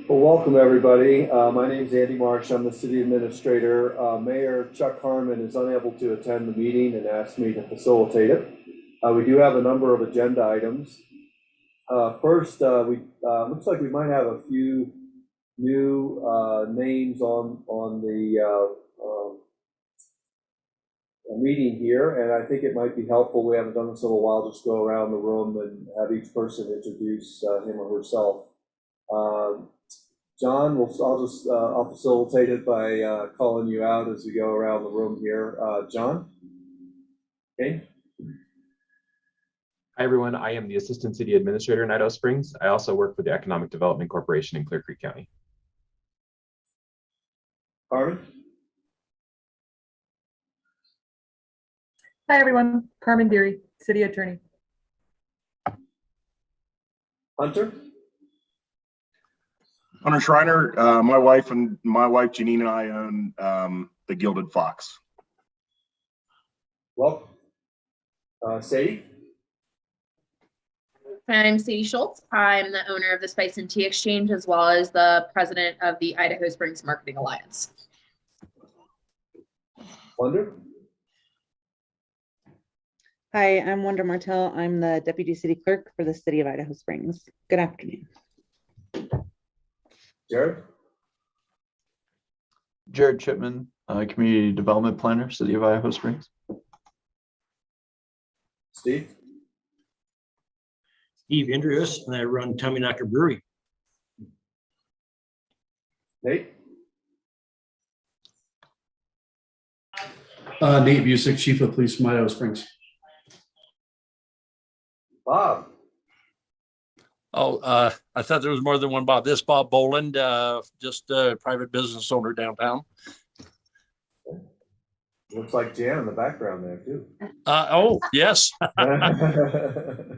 Well, welcome everybody. My name is Andy Marsh. I'm the city administrator. Mayor Chuck Harmon is unable to attend the meeting and asked me to facilitate it. We do have a number of agenda items. First, we looks like we might have a few new names on the meeting here, and I think it might be helpful. We haven't done this in a while. Just go around the room and have each person introduce him or herself. John, I'll facilitate it by calling you out as we go around the room here. John? Okay. Hi, everyone. I am the Assistant City Administrator in Idaho Springs. I also work for the Economic Development Corporation in Clear Creek County. Carmen? Hi, everyone. Carmen Deary, City Attorney. Hunter? Hunter Schreiner, my wife Janine and I own the Gilded Fox. Well, Sadie? I'm Sadie Schultz. I'm the owner of the Spice and Tea Exchange, as well as the president of the Idaho Springs Marketing Alliance. Wonder? Hi, I'm Wanda Martell. I'm the Deputy City Clerk for the City of Idaho Springs. Good afternoon. Jared? Jared Chipman, Community Development Planner, City of Idaho Springs. Steve? Steve Andrews, and I run Tommyknocker Brewery. Nate? Nate Busick, Chief of Police from Idaho Springs. Bob? Oh, I thought there was more than one Bob. This Bob Boland, just a private business owner downtown. Looks like Jan in the background there too. Oh, yes.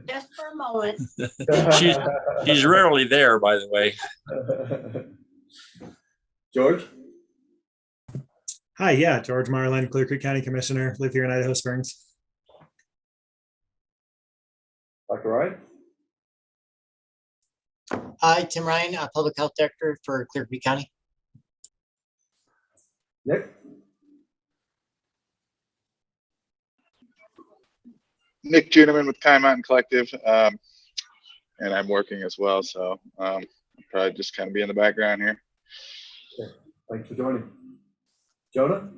Just for a moment. She's rarely there, by the way. George? Hi, yeah, George Marlin, Clear Creek County Commissioner, live here in Idaho Springs. Dr. Ryan? Hi, Tim Ryan, Public Health Director for Clear Creek County. Nick? Nick Juneman with Kind Mountain Collective, and I'm working as well, so I'll probably just kind of be in the background here. Okay. Thanks for joining. Jonah?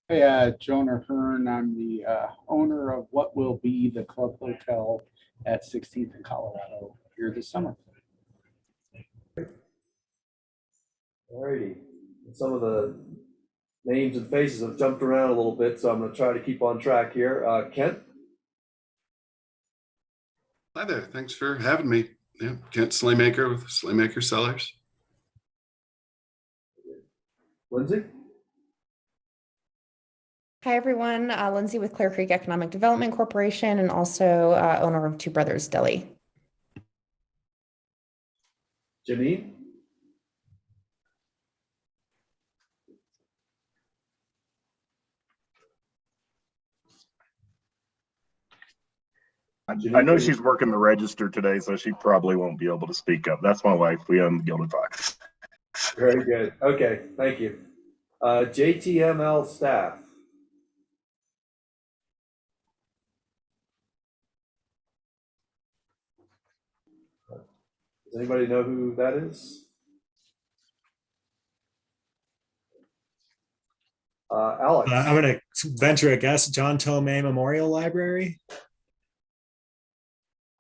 Hey, Jonah Hearn. I'm the owner of what will be the Club Hotel at 16th and Colorado here this summer. Alrighty. Some of the names and faces have jumped around a little bit, so I'm going to try to keep on track here. Kent? Hi there. Thanks for having me. Yeah, Kent Slaymaker with Slaymaker Cellars. Lindsay? Hi, everyone. Lindsay with Clear Creek Economic Development Corporation and also owner of Two Brothers Deli. Janine? I know she's working the register today, so she probably won't be able to speak up. That's my wife. We own the Gilded Fox. Very good. Okay, thank you. JTML staff. Does anybody know who that is? Alex? I'm going to venture a guess. John Tomei Memorial Library.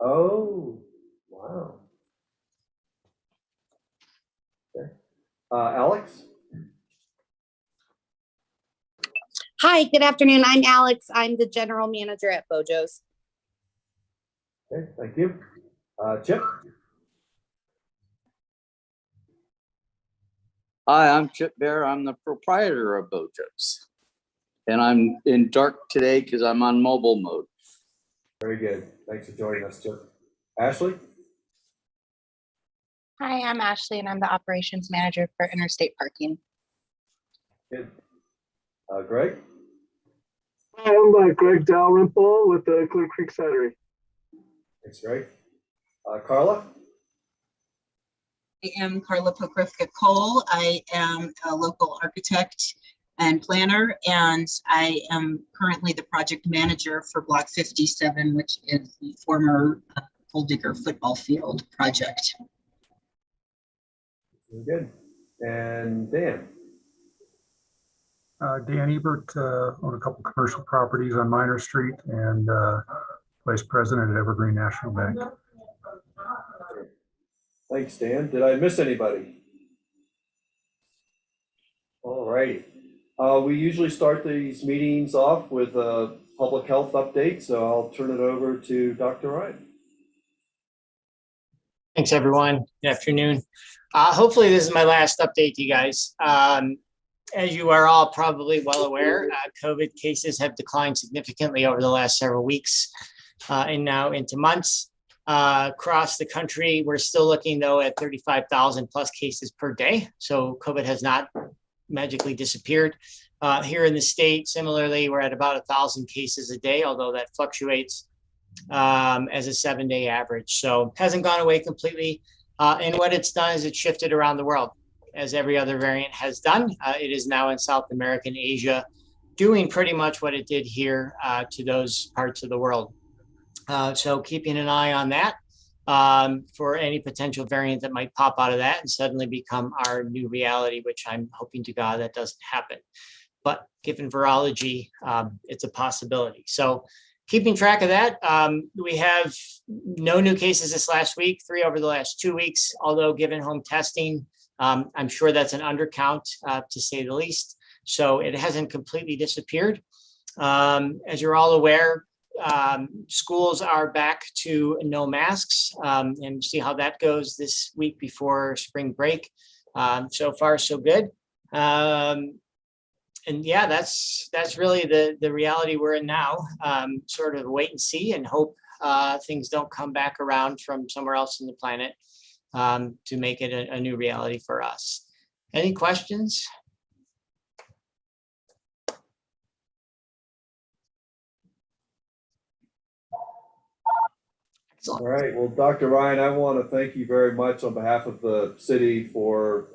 Oh, wow. Okay. Alex? Hi, good afternoon. I'm Alex. I'm the general manager at Bojo's. Okay, thank you. Chip? Hi, I'm Chip Bear. I'm the proprietor of Bojo's. And I'm in dark today because I'm on mobile mode. Very good. Thanks for joining us, Chip. Ashley? Hi, I'm Ashley, and I'm the operations manager for interstate parking. Good. Greg? Hi, I'm Greg Dalrymple with the Clear Creek Cidery. Thanks, Greg. Carla? I am Carla Pokrivka Cole. I am a local architect and planner, and I am currently the project manager for Block 57, which is the former Gold Digger football field project. Very good. And Dan. Dan Ebert, own a couple commercial properties on Minor Street and vice president at Evergreen National Bank. Thanks, Dan. Did I miss anybody? All righty. We usually start these meetings off with a public health update, so I'll turn it over to Dr. Ryan. Thanks, everyone. Good afternoon. Hopefully this is my last update to you guys. As you are all probably well aware, COVID cases have declined significantly over the last several weeks and now into months. Across the country, we're still looking though at 35,000 plus cases per day. So COVID has not magically disappeared. Here in the state, similarly, we're at about 1,000 cases a day, although that fluctuates as a 7-day average. So hasn't gone away completely. And what it's done is it's shifted around the world. As every other variant has done, it is now in South America and Asia, doing pretty much what it did here to those parts of the world. So keeping an eye on that for any potential variant that might pop out of that and suddenly become our new reality, which I'm hoping to God that doesn't happen. But given virology, it's a possibility. So keeping track of that, we have no new cases this last week, 3 over the last 2 weeks, although given home testing, I'm sure that's an undercount to say the least. So it hasn't completely disappeared. As you're all aware, schools are back to no masks and see how that goes this week before spring break. So far, so good. And yeah, that's really the reality we're in now. Sort of wait and see and hope things don't come back around from somewhere else on the planet to make it a new reality for us. Any questions? All right. Well, Dr. Ryan, I want to thank you very much on behalf of the city for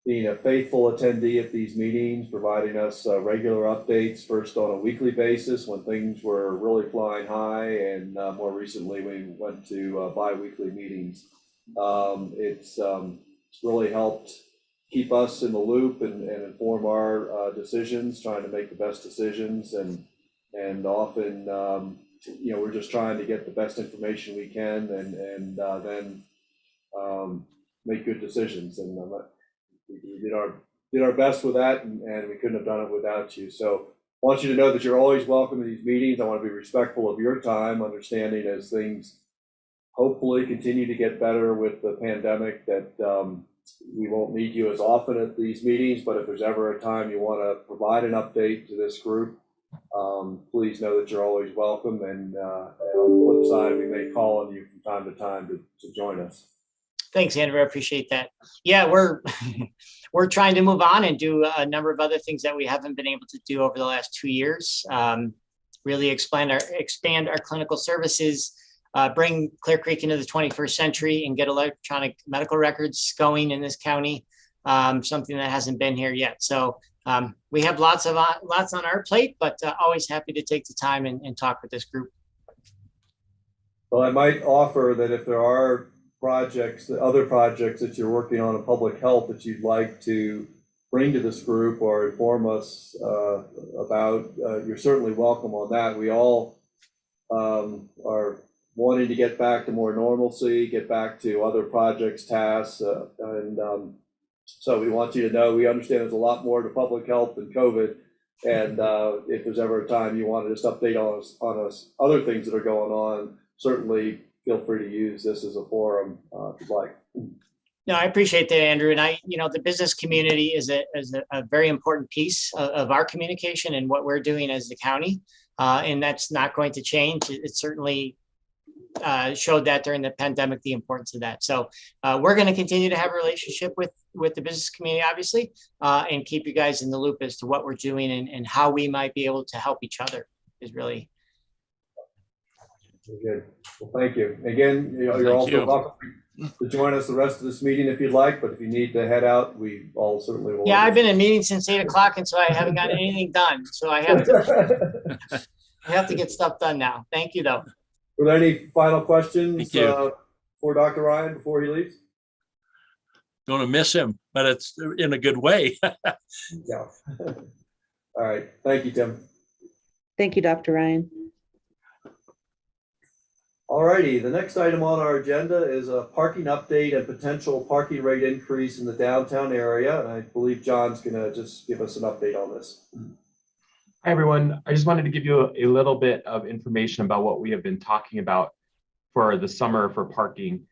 being a faithful attendee at these meetings, providing us regular updates, first on a weekly basis when things were really flying high, and more recently we went to bi-weekly meetings. It's really helped keep us in the loop and inform our decisions, trying to make the best decisions, and often you know, we're just trying to get the best information we can and then make good decisions. And we did our best with that, and we couldn't have done it without you. So I want you to know that you're always welcome to these meetings. I want to be respectful of your time, understanding as things hopefully continue to get better with the pandemic that we won't need you as often at these meetings, but if there's ever a time you want to provide an update to this group, please know that you're always welcome. And on the flip side, we may call on you from time to time to join us. Thanks, Andrew. I appreciate that. Yeah, we're we're trying to move on and do a number of other things that we haven't been able to do over the last 2 years. Really expand our clinical services, bring Clear Creek into the 21st century, and get electronic medical records going in this county. Something that hasn't been here yet. So we have lots on our plate, but always happy to take the time and talk with this group. Well, I might offer that if there are other projects that you're working on in public health that you'd like to bring to this group or inform us about, you're certainly welcome on that. We all are wanting to get back to more normalcy, get back to other projects, tasks, and so we want you to know we understand there's a lot more to public health than COVID. And if there's ever a time you want to just update on us other things that are going on, certainly feel free to use this as a forum if you'd like. No, I appreciate that, Andrew. And the business community is a very important piece of our communication and what we're doing as the county. And that's not going to change. It certainly showed that during the pandemic, the importance of that. So we're going to continue to have a relationship with the business community, obviously, and keep you guys in the loop as to what we're doing and how we might be able to help each other is really. Good. Well, thank you. Again, you're also welcome. to join us the rest of this meeting if you'd like, but if you need to head out, we all certainly will. Yeah, I've been in meetings since 8 o'clock, and so I haven't gotten anything done. So I have to, I have to get stuff done now. Thank you, though. Were there any final questions Thank you. for Dr. Ryan before he leaves? Going to miss him, but it's in a good way. Yeah. All right. Thank you, Tim. Thank you, Dr. Ryan. All righty. The next item on our agenda is a parking update and potential parking rate increase in the downtown area. And I believe John's going to just give us an update on this. Hi, everyone. I just wanted to give you a little bit of information about what we have been talking about for the summer for parking.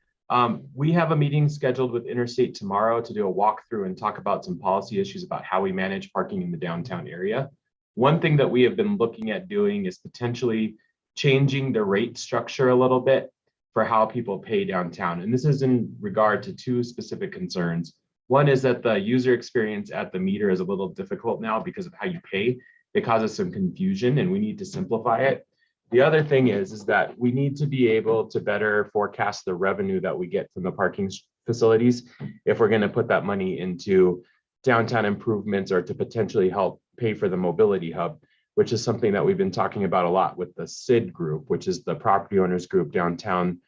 We have a meeting scheduled with Interstate tomorrow to do a walkthrough and talk about some policy issues about how we manage parking in the downtown area. One thing that we have been looking at doing is potentially changing the rate structure a little bit for how people pay downtown. And this is in regard to two specific concerns. One is that the user experience at the meter is a little difficult now because of how you pay. It causes some confusion and we need to simplify it. The other thing is that we need to be able to better forecast the revenue that we get from the parking facilities if we're going to put that money into downtown improvements or to potentially help pay for the mobility hub, which is something that we've been talking about a lot with the SID group, which is the property owners group downtown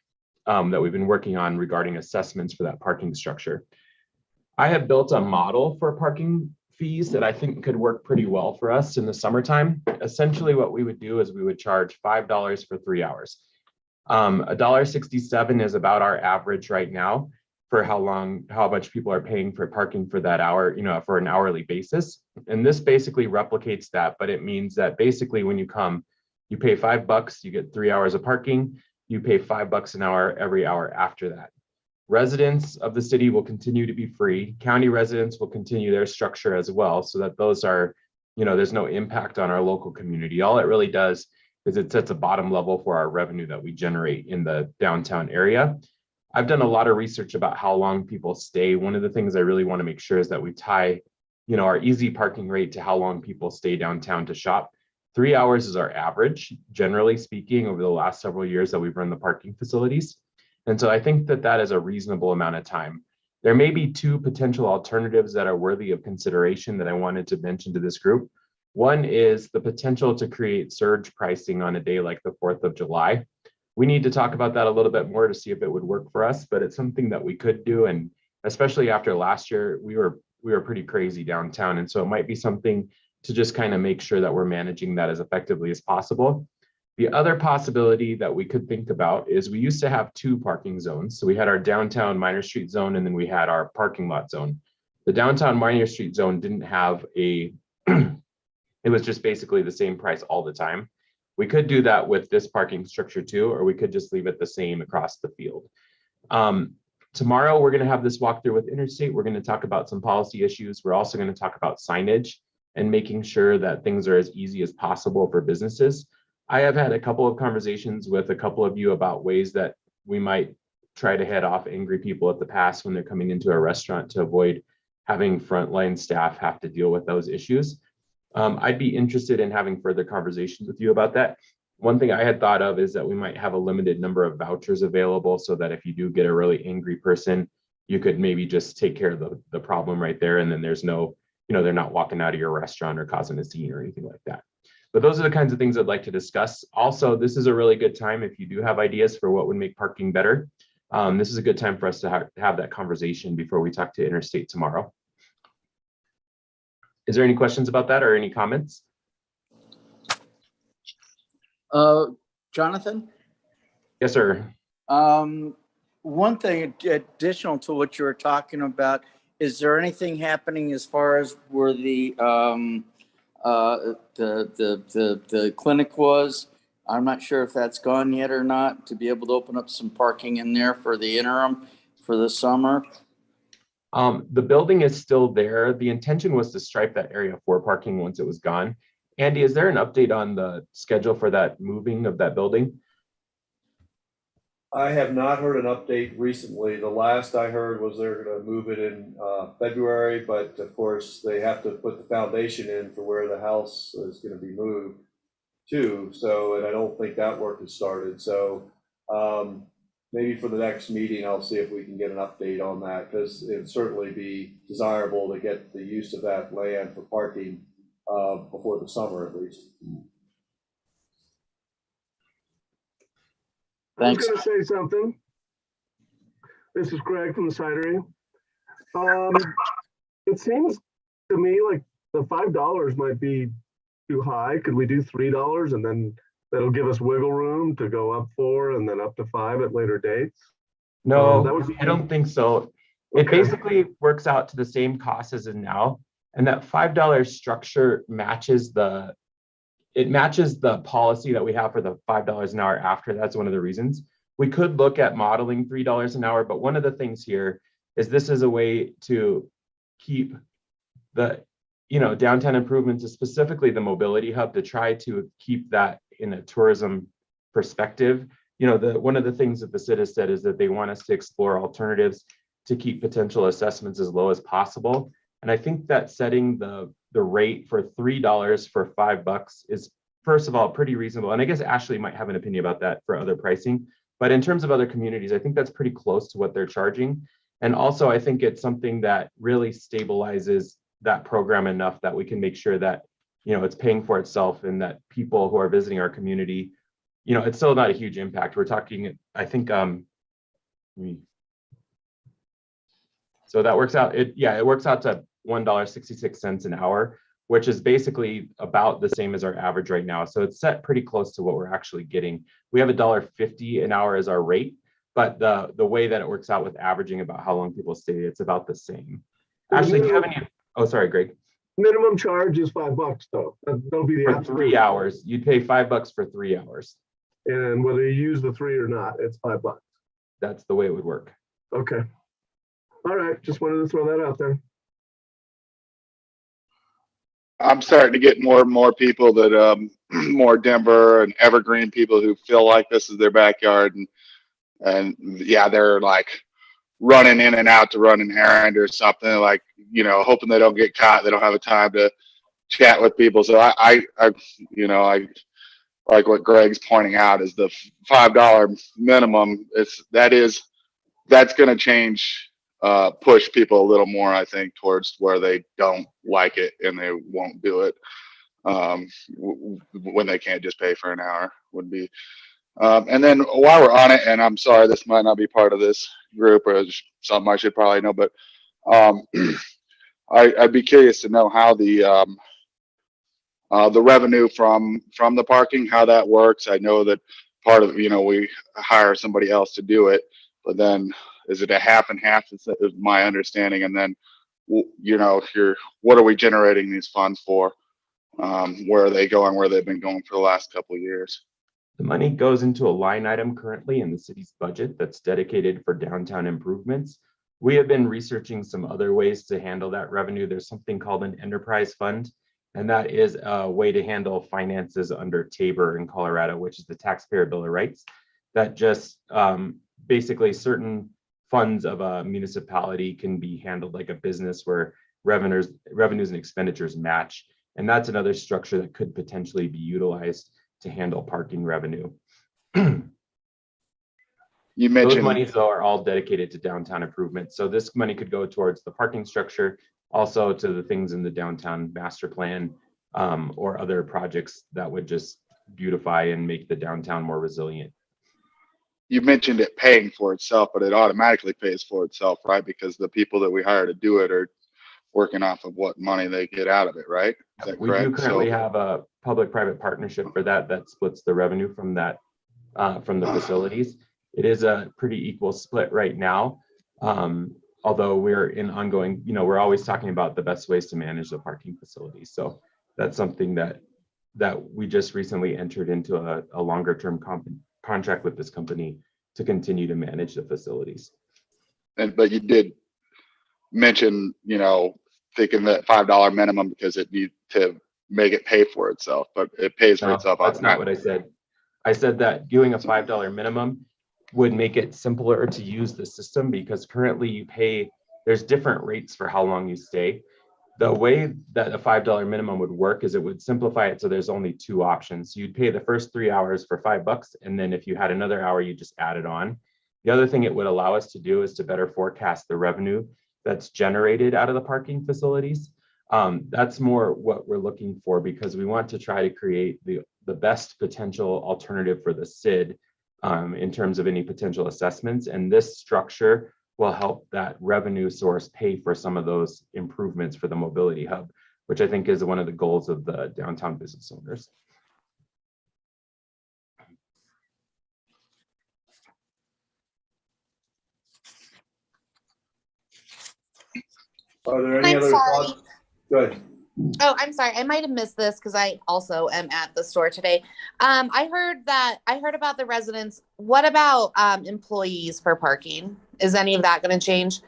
that we've been working on regarding assessments for that parking structure. I have built a model for parking fees that I think could work pretty well for us in the summertime. Essentially what we would do is we would charge $5 for 3 hours. $1.67 is about our average right now for how much people are paying for parking for that hour, for an hourly basis. And this basically replicates that, but it means that basically when you come, you pay $5, you get 3 hours of parking, you pay $5 an hour every hour after that. Residents of the city will continue to be free. County residents will continue their structure as well, so that those are, there's no impact on our local community. All it really does is it sets a bottom level for our revenue that we generate in the downtown area. I've done a lot of research about how long people stay. One of the things I really want to make sure is that we tie, our easy parking rate to how long people stay downtown to shop. 3 hours is our average, generally speaking, over the last several years that we've run the parking facilities. And so I think that that is a reasonable amount of time. There may be two potential alternatives that are worthy of consideration that I wanted to mention to this group. One is the potential to create surge pricing on a day like the 4th of July. We need to talk about that a little bit more to see if it would work for us, but it's something that we could do. And especially after last year, we were pretty crazy downtown. And so it might be something to just kind of make sure that we're managing that as effectively as possible. The other possibility that we could think about is we used to have 2 parking zones. So we had our downtown Minor Street zone, and then we had our parking lot zone. The downtown Minor Street zone didn't have it was just basically the same price all the time. We could do that with this parking structure too, or we could just leave it the same across the field. Tomorrow, we're going to have this walkthrough with Interstate. We're going to talk about some policy issues. We're also going to talk about signage and making sure that things are as easy as possible for businesses. I have had a couple of conversations with a couple of you about ways that we might try to head off angry people at the pass when they're coming into a restaurant to avoid having frontline staff have to deal with those issues. I'd be interested in having further conversations with you about that. One thing I had thought of is that we might have a limited number of vouchers available so that if you do get a really angry person, you could maybe just take care of the problem right there. And then there's no, they're not walking out of your restaurant or causing a scene or anything like that. But those are the kinds of things I'd like to discuss. Also, this is a really good time if you do have ideas for what would make parking better. This is a good time for us to have that conversation before we talk to Interstate tomorrow. Is there any questions about that or any comments? Jonathan? Yes, sir. One thing additional to what you were talking about, is there anything happening as far as where the clinic was? I'm not sure if that's gone yet or not, to be able to open up some parking in there for the interim for the summer. The building is still there. The intention was to stripe that area for parking once it was gone. Andy, is there an update on the schedule for that moving of that building? I have not heard an update recently. The last I heard was they're going to move it in February, but of course they have to put the foundation in for where the house is going to be moved to. So, and I don't think that work has started. So maybe for the next meeting, I'll see if we can get an update on that, because it'd certainly be desirable to get the use of that land for parking before the summer at least. Thanks. I was going to say something. This is Greg from the Cidery. It seems to me like the $5 might be too high. Could we do $3 and then that'll give us wiggle room to go up 4 and then up to 5 at later dates? No, I don't think so. It Okay. basically works out to the same cost as it now. And that $5 structure matches the policy that we have for the $5 an hour after. That's one of the reasons. We could look at modeling $3 an hour, but one of the things here is this is a way to keep the, downtown improvements, specifically the mobility hub, to try to keep that in a tourism perspective. One of the things that the city has said is that they want us to explore alternatives to keep potential assessments as low as possible. And I think that setting the rate for $3 for $5 is, first of all, pretty reasonable. And I guess Ashley might have an opinion about that for other pricing. But in terms of other communities, I think that's pretty close to what they're charging. And also, I think it's something that really stabilizes that program enough that we can make sure that, it's paying for itself, and that people who are visiting our community, it's still not a huge impact. We're talking, I think, so that works out. It works out to $1.66 an hour, which is basically about the same as our average right now. So it's set pretty close to what we're actually getting. We have $1.50 an hour as our rate, but the way that it works out with averaging about how long people stay, it's about the same. Ashley, do you have any? Oh, sorry, Greg. Minimum charge is $5 though. That'll be the for 3 hours. You'd pay $5 for 3 hours. And whether you use the 3 or not, it's $5. That's the way it would work. Okay. All right. Just wanted to throw that out there. I'm starting to get more and more people that more Denver and Evergreen people who feel like this is their backyard, and yeah, they're like running in and out to run an errand or something, like, hoping they don't get caught. They don't have a time to chat with people. So I like what Greg's pointing out is the $5 minimum. That's going to change, push people a little more, I think, towards where they don't like it and they won't do it when they can't just pay for an hour would be. And then while we're on it, and I'm sorry, this might not be part of this group or something I should probably know, but I'd be curious to know how the revenue from the parking, how that works. I know that part of, we hire somebody else to do it, but then is it a half and half is my understanding? And then, what are we generating these funds for? Where are they going? Where they've been going for the last couple of years? The money goes into a line item currently in the city's budget that's dedicated for downtown improvements. We have been researching some other ways to handle that revenue. There's something called an enterprise fund, and that is a way to handle finances under Tabor in Colorado, which is the taxpayer bill of rights, that just basically certain funds of a municipality can be handled like a business where revenues and expenditures match. And that's another structure that could potentially be utilized to handle parking revenue. You mentioned those monies though are all dedicated to downtown improvements. So this money could go towards the parking structure, also to the things in the downtown master plan, or other projects that would just beautify and make the downtown more resilient. You mentioned it paying for itself, but it automatically pays for itself, right? Because the people that we hire to do it are working off of what money they get out of it, right? Is that we correct? do currently have a public-private partnership for that splits the revenue from that from the facilities. It is a pretty equal split right now, although we're in ongoing, we're always talking about the best ways to manage the parking facilities. So that's something that we just recently entered into a longer-term contract with this company to continue to manage the facilities. But you did mention, thinking that $5 minimum because it needs to make it pay for itself, but it pays for itself. That's not what I said. I said that doing a $5 minimum would make it simpler to use the system, because currently there's different rates for how long you stay. The way that a $5 minimum would work is it would simplify it so there's only 2 options. You'd pay the first 3 hours for $5, and then if you had another hour, you just add it on. The other thing it would allow us to do is to better forecast the revenue that's generated out of the parking facilities. That's more what we're looking for, because we want to try to create the best potential alternative for the SID in terms of any potential assessments. And this structure will help that revenue source pay for some of those improvements for the mobility hub, which I think is one of the goals of the downtown business owners. Are there any I'm other sorry. thoughts? Go ahead. Oh, I'm sorry. I might have missed this because I also am at the store today. I heard about the residents. What about employees for parking? Is any of that going to change?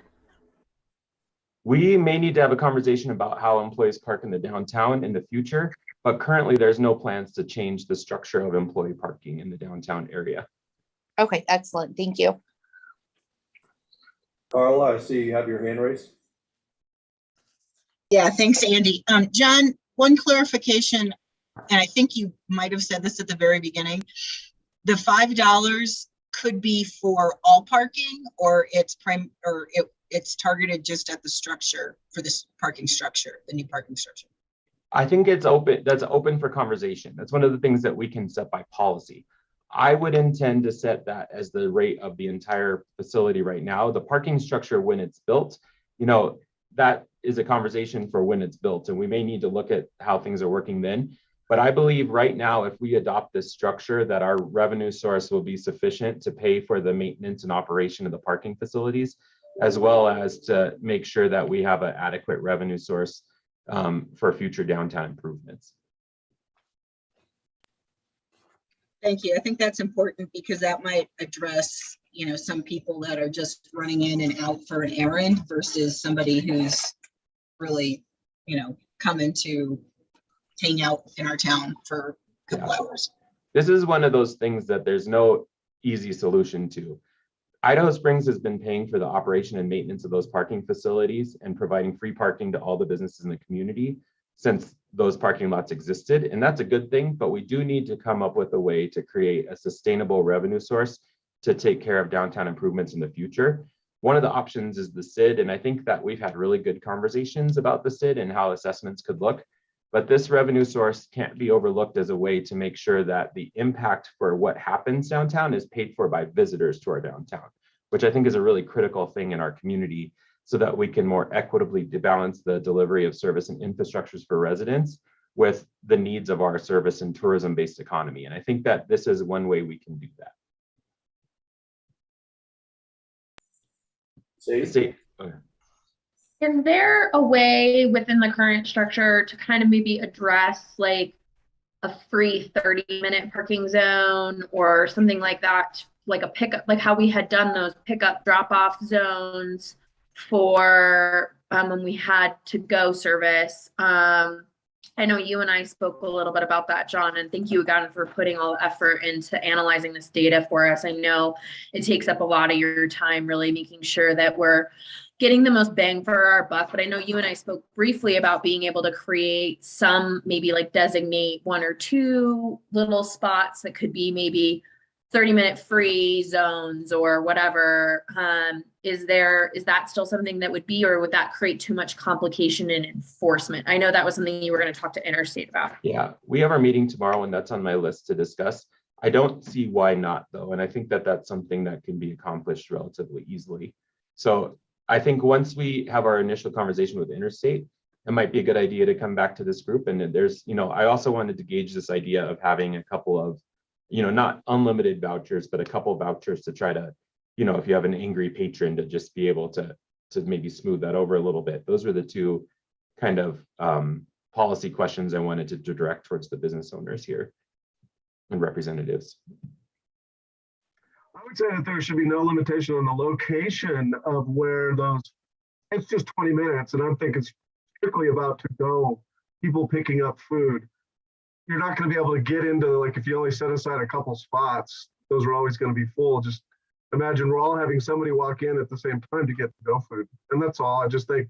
We may need to have a conversation about how employees park in the downtown in the future, but currently there's no plans to change the structure of employee parking in the downtown area. Okay, excellent. Thank you. Carla, I see you have your hand raised. Yeah, thanks, Andy. John, one clarification, and I think you might have said this at the very beginning. The $5 could be for all parking, or it's targeted just at the structure for this parking structure, the new parking structure. I think it's open. That's open for conversation. That's one of the things that we can set by policy. I would intend to set that as the rate of the entire facility right now. The parking structure, when it's built, that is a conversation for when it's built, and we may need to look at how things are working then. But I believe right now, if we adopt this structure, that our revenue source will be sufficient to pay for the maintenance and operation of the parking facilities, as well as to make sure that we have an adequate revenue source for future downtown improvements. Thank you. I think that's important because that might address, some people that are just running in and out for an errand versus somebody who's really, coming to hang out in our town for a couple hours. This is one of those things that there's no easy solution to. Idaho Springs has been paying for the operation and maintenance of those parking facilities and providing free parking to all the businesses in the community since those parking lots existed. And that's a good thing, but we do need to come up with a way to create a sustainable revenue source to take care of downtown improvements in the future. One of the options is the SID, and I think that we've had really good conversations about the SID and how assessments could look. But this revenue source can't be overlooked as a way to make sure that the impact for what happens downtown is paid for by visitors to our downtown, which I think is a really critical thing in our community, so that we can more equitably balance the delivery of service and infrastructures for residents with the needs of our service and tourism-based economy. And I think that this is one way we can do that. Okay. Is there a way within the current structure to kind of maybe address like a free 30-minute parking zone or something like that, like a pickup, like how we had done those pickup drop-off zones for when we had to-go service? I know you and I spoke a little bit about that, John, and thank you again for putting all the effort into analyzing this data for us. I know it takes up a lot of your time, really making sure that we're getting the most bang for our buck. But I know you and I spoke briefly about being able to create some, maybe like designate 1 or 2 little spots that could be maybe 30-minute free zones or whatever. Is that still something that would be, or would that create too much complication in enforcement? I know that was something you were going to talk to Interstate about. Yeah, we have our meeting tomorrow, and that's on my list to discuss. I don't see why not, though. And I think that that's something that can be accomplished relatively easily. So I think once we have our initial conversation with Interstate, it might be a good idea to come back to this group. And there's, I also wanted to gauge this idea of having a couple of, not unlimited vouchers, but a couple of vouchers to try to, if you have an angry patron, to just be able to maybe smooth that over a little bit. Those were the 2 kind of policy questions I wanted to direct towards the business owners here and representatives. I would say that there should be no limitation on the location of where those, it's just 20 minutes, and I'm thinking strictly about to-go, people picking up food. You're not going to be able to get into, like, if you only set aside a couple spots, those are always going to be full. Just imagine we're all having somebody walk in at the same time to get to-go food. And that's all. I just think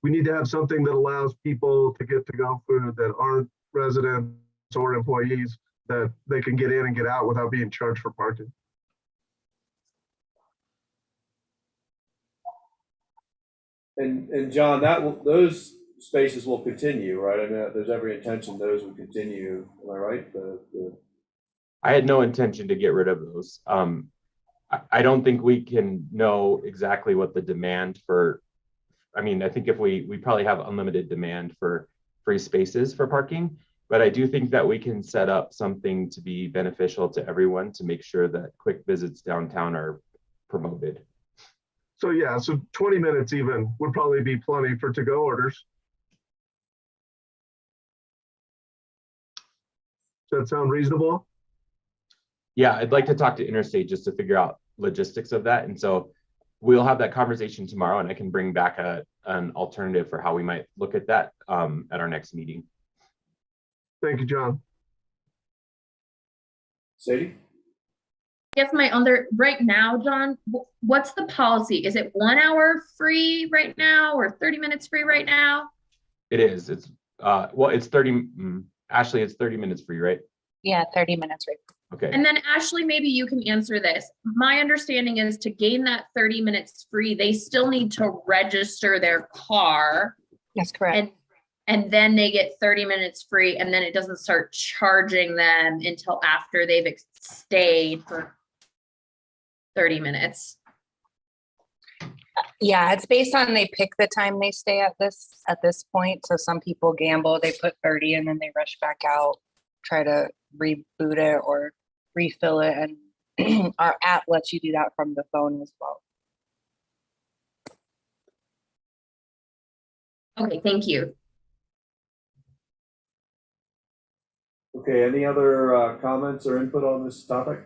we need to have something that allows people to get to-go food that aren't residents or employees, that they can get in and get out without being charged for parking. And John, those spaces will continue, right? I mean, there's every intention those will continue. Am I right? I had no intention to get rid of those. I don't think we can know exactly what the demand for, I mean, I think if we probably have unlimited demand for free spaces for parking, but I do think that we can set up something to be beneficial to everyone to make sure that quick visits downtown are promoted. So yeah, so 20 minutes even would probably be plenty for to-go orders. Does that sound reasonable? Yeah, I'd like to talk to Interstate just to figure out logistics of that. And so we'll have that conversation tomorrow, and I can bring back an alternative for how we might look at that at our next meeting. Thank you, John. Sadie? I guess my other, right now, John, what's the policy? Is it 1 hour free right now or 30 minutes free right now? It is. It's well, it's 30. Ashley, it's 30 minutes free, right? Yeah, 30 minutes, right? Okay. And then Ashley, maybe you can answer this. My understanding is to gain that 30 minutes free, they still need to register their car. That's correct. And then they get 30 minutes free, and then it doesn't start charging them until after they've stayed for 30 minutes. Yeah, it's based on they pick the time they stay at this point. So some people gamble, they put 30 and then they rush back out, try to reboot it or refill it, and our app lets you do that from the phone as well. Okay, thank you. Okay, any other comments or input on this topic?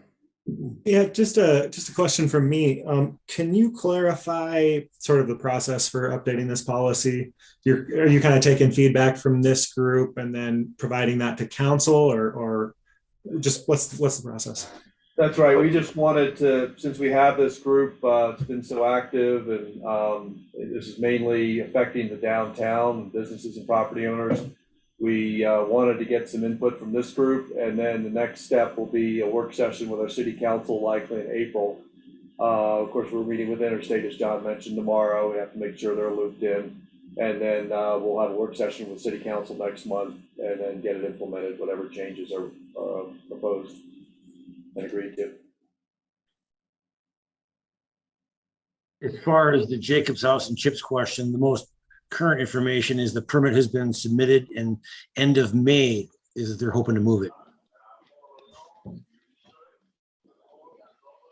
Yeah, just a question from me. Can you clarify sort of the process for updating this policy? Are you kind of taking feedback from this group and then providing that to council, or just what's the process? That's right. We just wanted to, since we have this group, it's been so active, and this is mainly affecting the downtown businesses and property owners. We wanted to get some input from this group, and then the next step will be a work session with our city council, likely in April. Of course, we're meeting with Interstate, as John mentioned, tomorrow. We have to make sure they're looped in. And then we'll have a work session with city council next month, and then get it implemented, whatever changes are proposed and agreed to. As far as the Jacobs House and Chips question, the most current information is the permit has been submitted, and end of May is that they're hoping to move it.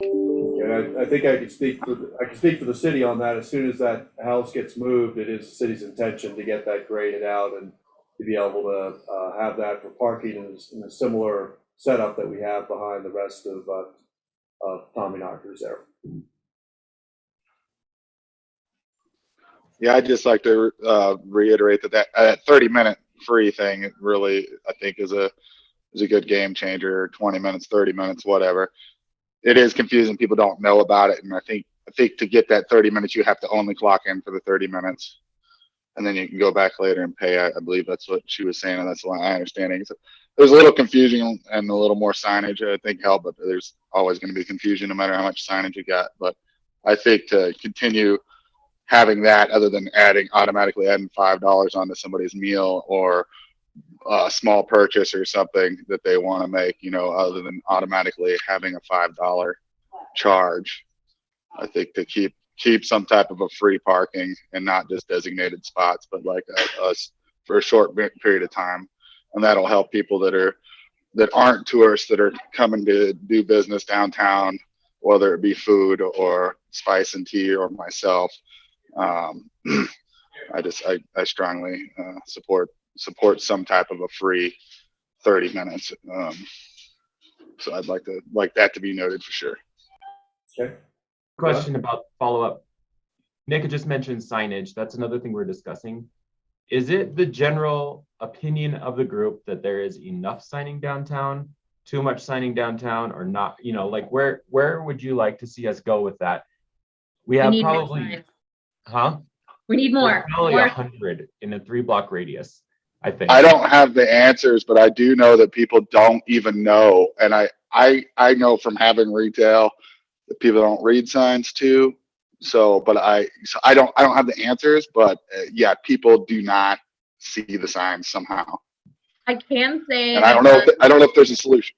Yeah, I think I can speak for the city on that. As soon as that house gets moved, it is the city's intention to get that graded out and to be able to have that for parking in a similar setup that we have behind the rest of Tommy Knockers there. Yeah, I'd just like to reiterate that 30-minute free thing, it really, I think, is a good game changer. 20 minutes, 30 minutes, whatever. It is confusing. People don't know about it, and I think to get that 30 minutes, you have to only clock in for the 30 minutes, and then you can go back later and pay. I believe that's what she was saying, and that's what I understanding. So there's a little confusion and a little more signage, I think, help, but there's always going to be confusion no matter how much signage you got. But I think to continue having that, other than automatically adding $5 onto somebody's meal or a small purchase or something that they want to make, other than automatically having a $5 charge, I think to keep some type of a free parking and not just designated spots, but like us for a short period of time, and that'll help people that aren't tourists that are coming to do business downtown, whether it be food or spice and tea or myself. I strongly support some type of a free 30 minutes. So I'd like that to be noted for sure. Okay. Question about follow-up. Nick had just mentioned signage. That's another thing we're discussing. Is it the general opinion of the group that there is enough signing downtown, too much signing downtown, or not? Like where would you like to see us go with that? We have probably, we need more. Probably 100 in a 3-block radius, I think. I don't have the answers, but I do know that people don't even know. And I know from having retail that people don't read signs too. but I don't have the answers, but yeah, people do not see the signs somehow. I can say, And I don't know if there's a solution.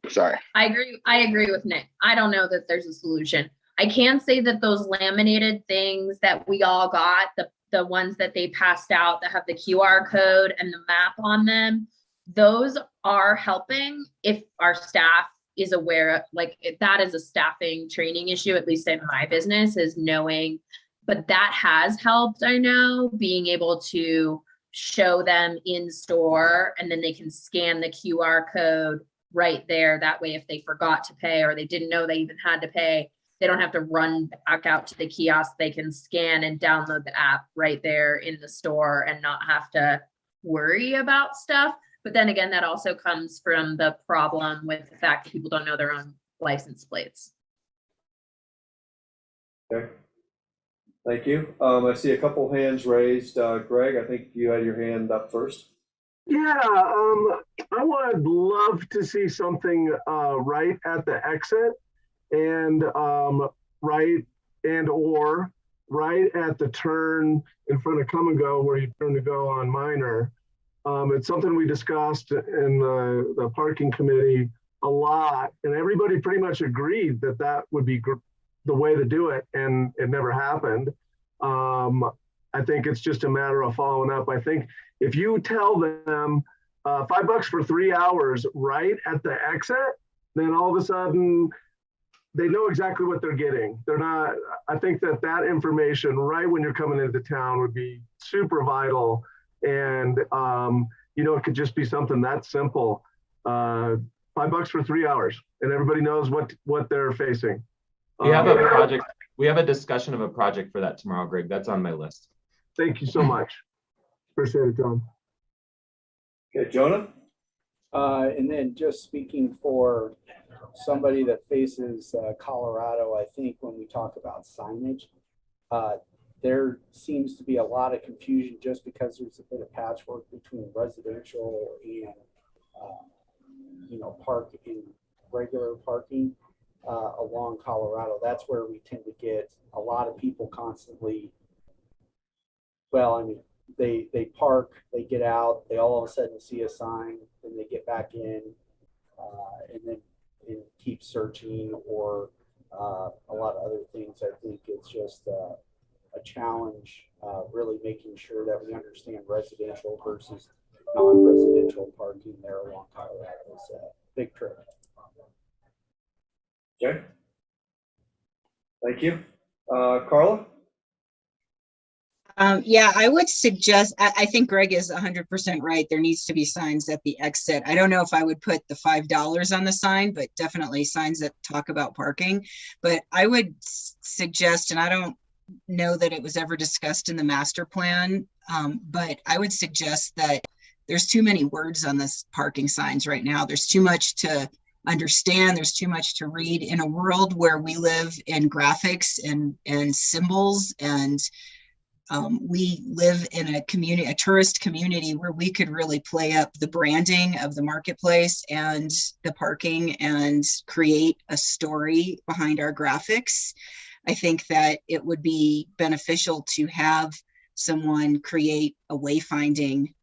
Sorry. I agree with Nick. I don't know that there's a solution. I can say that those laminated things that we all got, the ones that they passed out that have the QR code and the map on them, those are helping if our staff is aware of, like, that is a staffing training issue, at least in my business, is knowing, but that has helped. I know being able to show them in store and then they can scan the QR code right there. That way, if they forgot to pay or they didn't know they even had to pay, they don't have to run back out to the kiosk. They can scan and download the app right there in the store and not have to worry about stuff. But then again, that also comes from the problem with the fact that people don't know their own license plates. Okay. Thank you. I see a couple hands raised. Greg, I think you had your hand up first. Yeah, I would love to see something right at the exit and right at the turn in front of Come and Go where you turn to go on Minor. It's something we discussed in the parking committee a lot, and everybody pretty much agreed that that would be the way to do it, and it never happened. I think it's just a matter of following up. I think if you tell them $5 for 3 hours right at the exit, then all of a sudden they know exactly what they're getting. They're not, I think that information right when you're coming into town would be super vital. And, it could just be something that simple. $5 for 3 hours, and everybody knows what they're facing. We have a project. We have a discussion of a project for that tomorrow, Greg. That's on my list. Thank you so much. Appreciate it, John. Okay, Jonah? And then just speaking for somebody that faces Colorado, I think when we talk about signage, there seems to be a lot of confusion just because there's a bit of patchwork between residential and, regular parking along Colorado. That's where we tend to get a lot of people constantly. Well, I mean, they park, they get out, they all of a sudden see a sign, then they get back in, and keep searching, or a lot of other things. I think it's just a challenge, really making sure that we understand residential versus non-residential parking there along Colorado. Is a big trick. Okay. Thank you. Carla? Yeah, I would suggest, I think Greg is 100% right. There needs to be signs at the exit. I don't know if I would put the $5 on the sign, but definitely signs that talk about parking. But I would suggest, and I don't know that it was ever discussed in the master plan, but I would suggest that there's too many words on this parking signs right now. There's too much to understand. There's too much to read in a world where we live in graphics and symbols, and we live in a community, a tourist community, where we could really play up the branding of the marketplace and the parking and create a story behind our graphics. I think that it would be beneficial to have someone create a wayfinding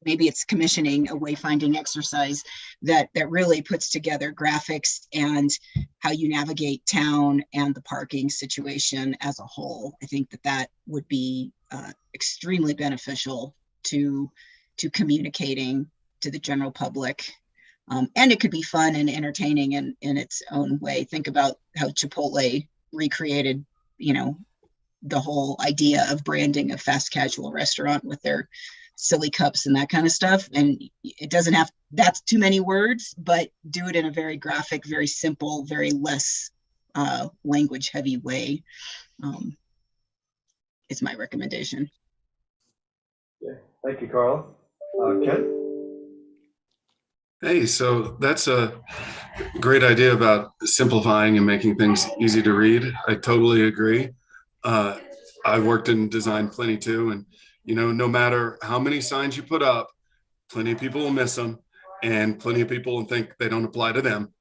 maybe it's commissioning a wayfinding exercise that really puts together graphics and how you navigate town and the parking situation as a whole. I think that would be extremely beneficial to communicating to the general public. And it could be fun and entertaining in its own way. Think about how Chipotle recreated, the whole idea of branding a fast casual restaurant with their silly cups and that kind of stuff. And it doesn't have, that's too many words, but do it in a very graphic, very simple, very less language heavy way. Is my recommendation. Yeah. Thank you, Carla. Ken? Hey, so that's a great idea about simplifying and making things easy to read. I totally agree. I've worked in design plenty too, and no matter how many signs you put up, plenty of people will miss them, and plenty of people will think they don't apply to them.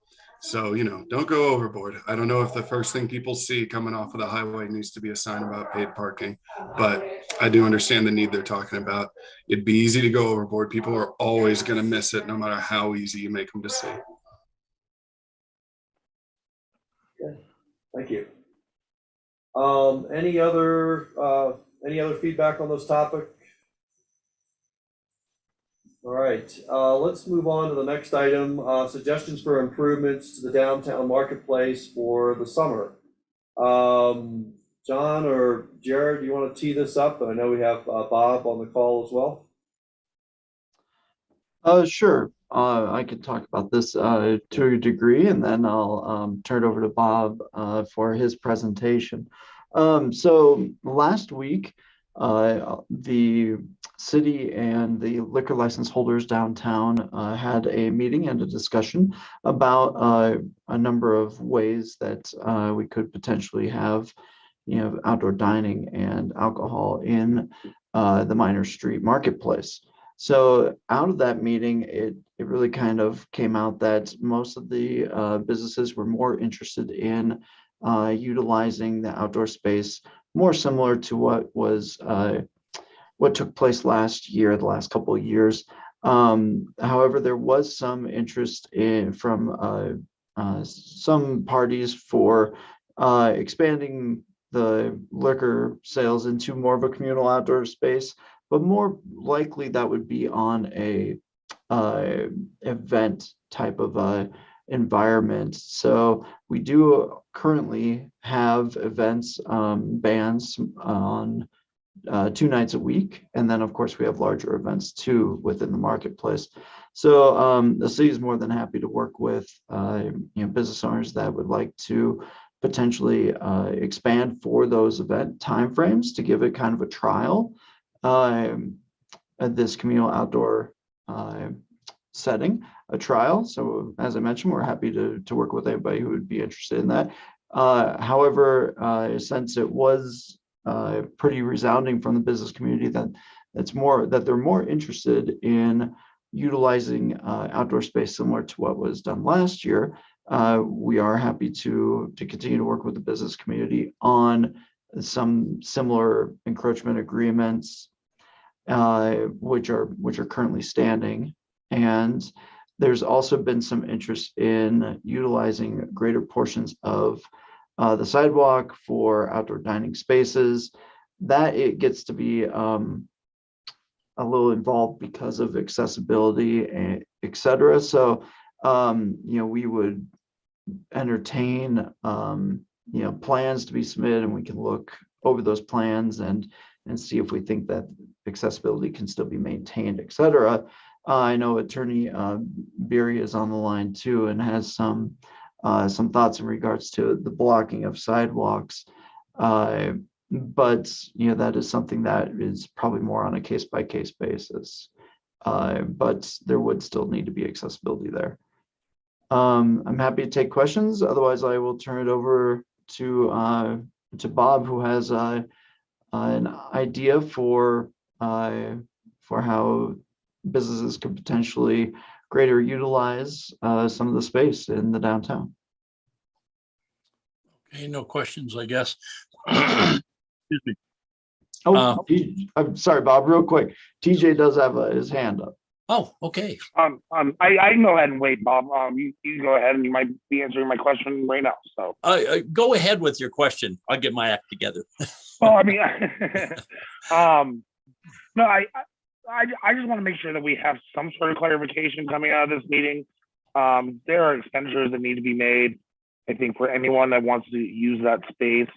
So, you know, don't go overboard. I don't know if the first thing people see coming off of the highway needs to be a sign about paid parking, but I do understand the need they're talking about. It'd be easy to go overboard. People are always going to miss it, no matter how easy you make them to see. Okay, thank you. Any other feedback on this topic? All right, let's move on to the next item, suggestions for improvements to the downtown marketplace for the summer. John or Jared, do you want to tee this up? I know we have Bob on the call as well. Sure. I could talk about this to a degree, and then I'll turn it over to Bob for his presentation. So last week, the city and the liquor license holders downtown had a meeting and a discussion about a number of ways that we could potentially have, you know, outdoor dining and alcohol in the Minor Street Marketplace. So out of that meeting, it really kind of came out that most of the businesses were more interested in utilizing the outdoor space, more similar to what took place last year, the last couple of years. However, there was some interest from some parties for expanding the liquor sales into more of a communal outdoor space, but more likely that would be on a event type of environment. So we do currently have events, bands on 2 nights a week, and then of course we have larger events too within the marketplace. So the city is more than happy to work with business owners that would like to potentially expand for those event timeframes to give it kind of a trial at this communal outdoor setting, a trial. So as I mentioned, we're happy to work with anybody who would be interested in that. However, since it was pretty resounding from the business community that they're more interested in utilizing outdoor space similar to what was done last year, we are happy to continue to work with the business community on some similar encroachment agreements, which are currently standing. And there's also been some interest in utilizing greater portions of the sidewalk for outdoor dining spaces. That it gets to be a little involved because of accessibility, and et cetera. So, we would entertain, plans to be submitted, and we can look over those plans and see if we think that accessibility can still be maintained, et cetera. I know Attorney Beery is on the line too and has some thoughts in regards to the blocking of sidewalks. But that is something that is probably more on a case-by-case basis. But there would still need to be accessibility there. I'm happy to take questions. Otherwise, I will turn it over to Bob, who has an idea for how businesses could potentially greater utilize some of the space in the downtown. Okay, no questions, I guess. Excuse me. Oh, I'm sorry, Bob, real quick. TJ does have his hand up. Oh, okay. I can go ahead and wait, Bob. You go ahead and you might be answering my question right now. So go ahead with your question. I'll get my act together. Well, I mean, no, I just want to make sure that we have some sort of clarification coming out of this meeting. There are expenditures that need to be made, I think, for anyone that wants to use that space,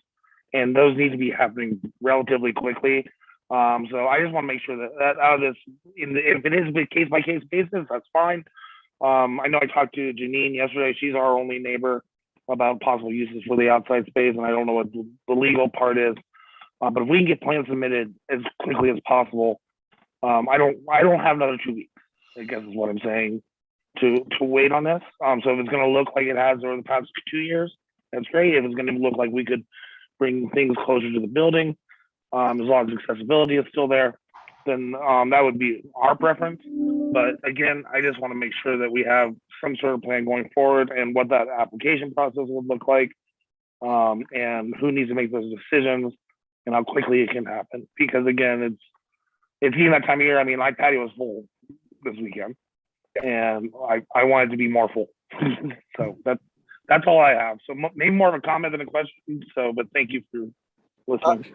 and those need to be happening relatively quickly. So I just want to make sure that out of this, if it is a case by case basis, that's fine. I know I talked to Janine yesterday. She's our only neighbor about possible uses for the outside space, and I don't know what the legal part is. But if we can get plans submitted as quickly as possible, I don't have another 2 weeks, I guess is what I'm saying, to wait on this. So if it's going to look like it has over the past 2 years, that's great. If it's going to look like we could bring things closer to the building, as long as accessibility is still there, then that would be our preference. But again, I just want to make sure that we have some sort of plan going forward and what that application process would look like, and who needs to make those decisions and how quickly it can happen. Because again, it's even that time of year. I mean, my patio was full this weekend, and I wanted to be more full. So that's all I have. So maybe more of a comment than a question. So, but thank you for listening.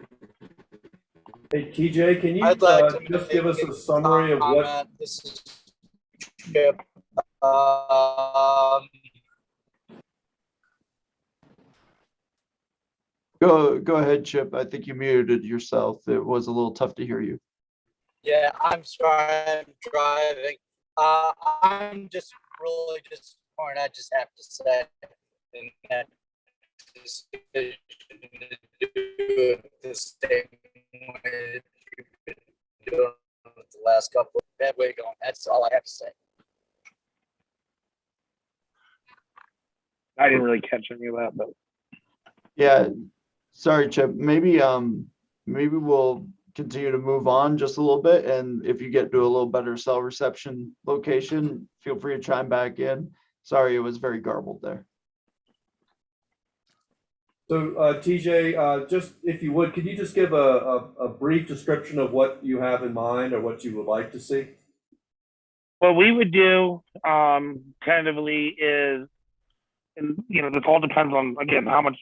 Hey, TJ, can you I'd like to just make give us a a summary of what? comment. This is Chip. Go ahead, Chip. I think you muted yourself. It was a little tough to hear you. Yeah, I'm sorry, I'm driving. I'm just really disappointed. I just have to say, in that decision to do it the same way you've been doing it the last couple of bad way going. That's all I have to say. I didn't really catch any of that, but Yeah, sorry, Chip. Maybe we'll continue to move on just a little bit, and if you get to a little better cell reception location, feel free to chime back in. Sorry, it was very garbled there. So TJ, just if you would, could you just give a brief description of what you have in mind or what you would like to see? what we would do tentatively is, and this all depends on, again, how much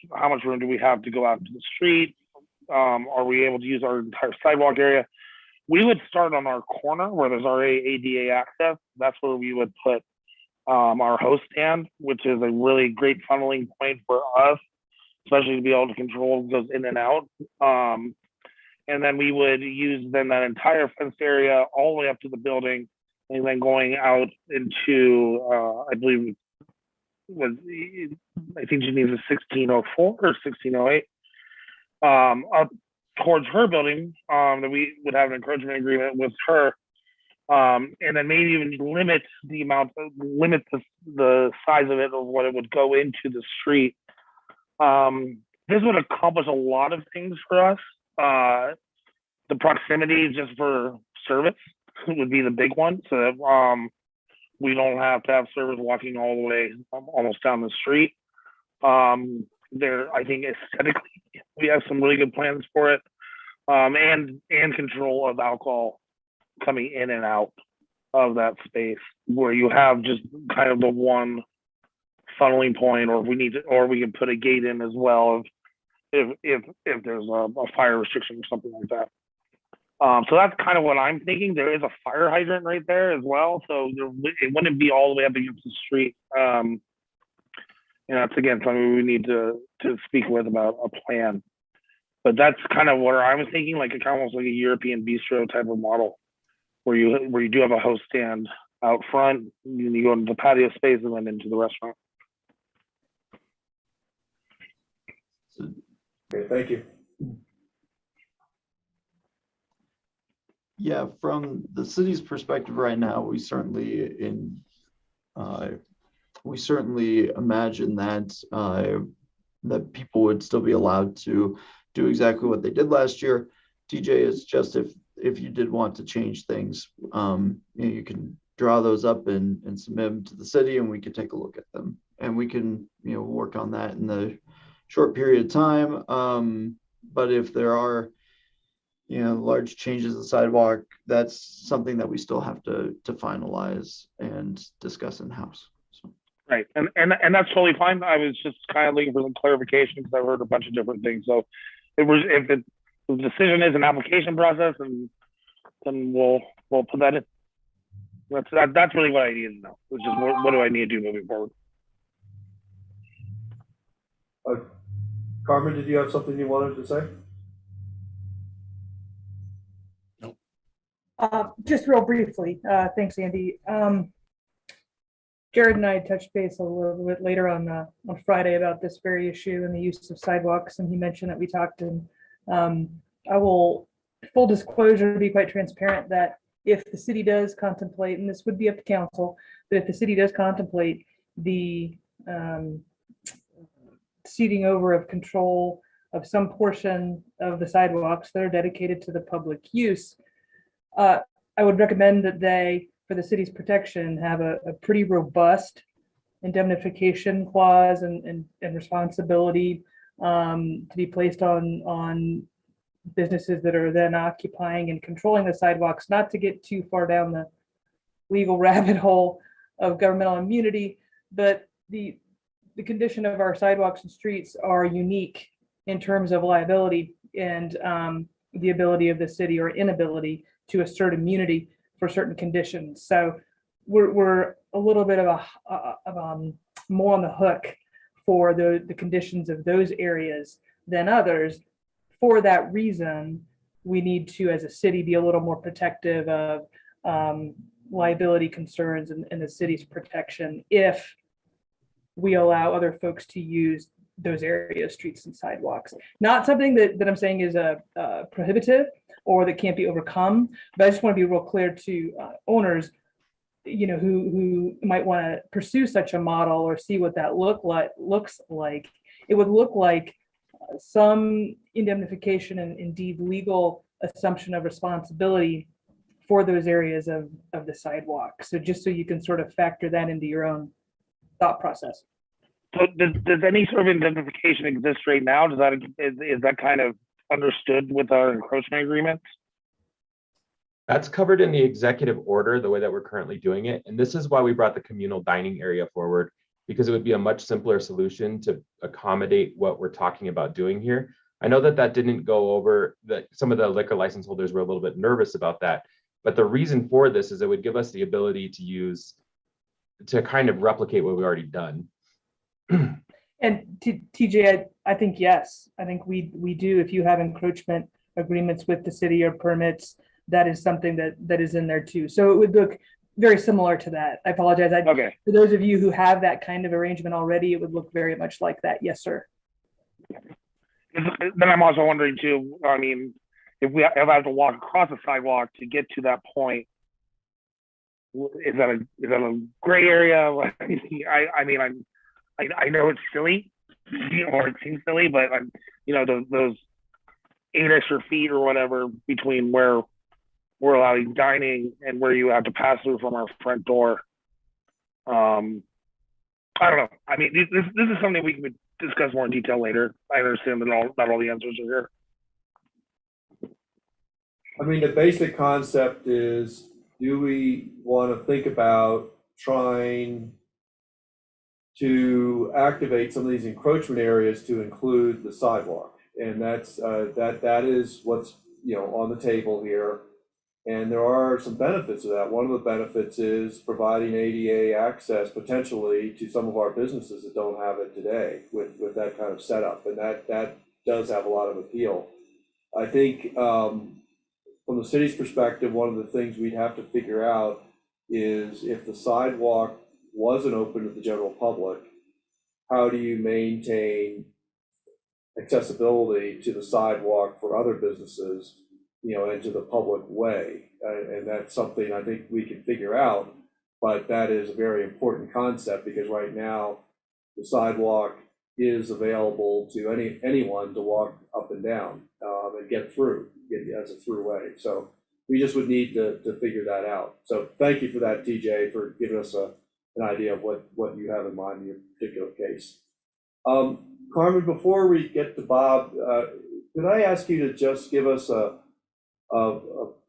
room do we have to go out to the street. Are we able to use our entire sidewalk area? We would start on our corner where there's already ADA access. That's where we would put our host stand, which is a really great funneling point for us, especially to be able to control those in and out. And then we would use that entire fenced area all the way up to the building, and then going out into, I believe, I think she needs a 1604 or 1608. Up towards her building, that we would have an encouragement agreement with her, and then maybe even limit the size of it, of what it would go into the street. This would accomplish a lot of things for us. The proximity just for service would be the big one, so that we don't have to have servers walking all the way almost down the street. I think aesthetically, we have some really good plans for it, and control of alcohol coming in and out of that space, where you have just kind of the one funneling point, or we can put a gate in as well if there's a fire restriction or something like that. So that's kind of what I'm thinking. There is a fire hydrant right there as well, so it wouldn't be all the way up against the street. That's again something we need to speak with about a plan. But that's kind of what I was thinking, like almost like a European bistro type of model, where you do have a host stand out front, and you go into the patio space and then into the restaurant. Okay, thank you. Yeah, from the city's perspective right now, we certainly imagine that that people would still be allowed to do exactly what they did last year. TJ, is just if you did want to change things, you can draw those up and submit them to the city, and we can take a look at them, and we can work on that in the short period of time. But if there are large changes in the sidewalk, that's something that we still have to finalize and discuss in house. Right, and that's totally fine. I was just kind of looking for some clarification because I've heard a bunch of different things. So if the decision is an application process, and then we'll put that in. That's really what I need to know, which is what do I need to do moving forward. Carmen, did you have something you wanted to say? Just real briefly, thanks, Andy. Jared and I touched base a little bit later on Friday about this very issue and the use of sidewalks, and he mentioned that we talked, and I will, full disclosure, be quite transparent that if the city does contemplate, and this would be up to council, but if the city does contemplate the ceding over of control of some portion of the sidewalks that are dedicated to the public use, I would recommend that they, for the city's protection, have a pretty robust indemnification clause and responsibility to be placed on businesses that are then occupying and controlling the sidewalks, not to get too far down the legal rabbit hole of governmental immunity, but the condition of our sidewalks and streets are unique in terms of liability and the ability of the city or inability to assert immunity for certain conditions. So we're a little bit of more on the hook for the conditions of those areas than others. For that reason, we need to, as a city, be a little more protective of liability concerns and the city's protection if we allow other folks to use those areas, streets and sidewalks. Not something that I'm saying is prohibitive or that can't be overcome, but I just want to be real clear to owners, who might want to pursue such a model or see what that looks like. It would look like some indemnification and indeed legal assumption of responsibility for those areas of the sidewalk. So just so you can sort of factor that into your own thought process. So does any sort of indemnification exist right now? Is that kind of understood with our encroachment agreements? That's covered in the executive order, the way that we're currently doing it. And this is why we brought the communal dining area forward, because it would be a much simpler solution to accommodate what we're talking about doing here. I know that didn't go over, that some of the liquor license holders were a little bit nervous about that. But the reason for this is it would give us the ability to kind of replicate what we've already done. And TJ, I think yes. I think we do. If you have encroachment agreements with the city or permits, that is something that is in there too. So it would look very similar to that. I apologize. Okay. For those of you who have that kind of arrangement already, it would look very much like that. Yes, sir. Then I'm also wondering too, I mean, if I have to walk across a sidewalk to get to that point, is that a gray area? I know it's silly, or it seems silly, but those 8 extra feet or whatever between where we're allowing dining and where you have to pass through from our front door. I don't know. I mean, this is something we can discuss more in detail later. I understand that not all the answers are here. I mean, the basic concept is, do we want to think about trying to activate some of these encroachment areas to include the sidewalk? And that's that is what's on the table here. And there are some benefits to that. One of the benefits is providing ADA access potentially to some of our businesses that don't have it today with that kind of setup. And that does have a lot of appeal. I think from the city's perspective, one of the things we'd have to figure out is, if the sidewalk wasn't open to the general public, how do you maintain accessibility to the sidewalk for other businesses, into the public way? And that's something I think we can figure out, but that is a very important concept, because right now the sidewalk is available to anyone to walk up and down and get through as a throughway. So we just would need to figure that out. So thank you for that, TJ, for giving us an idea of what you have in mind in your particular case. Carmen, before we get to Bob, could I ask you to just give us a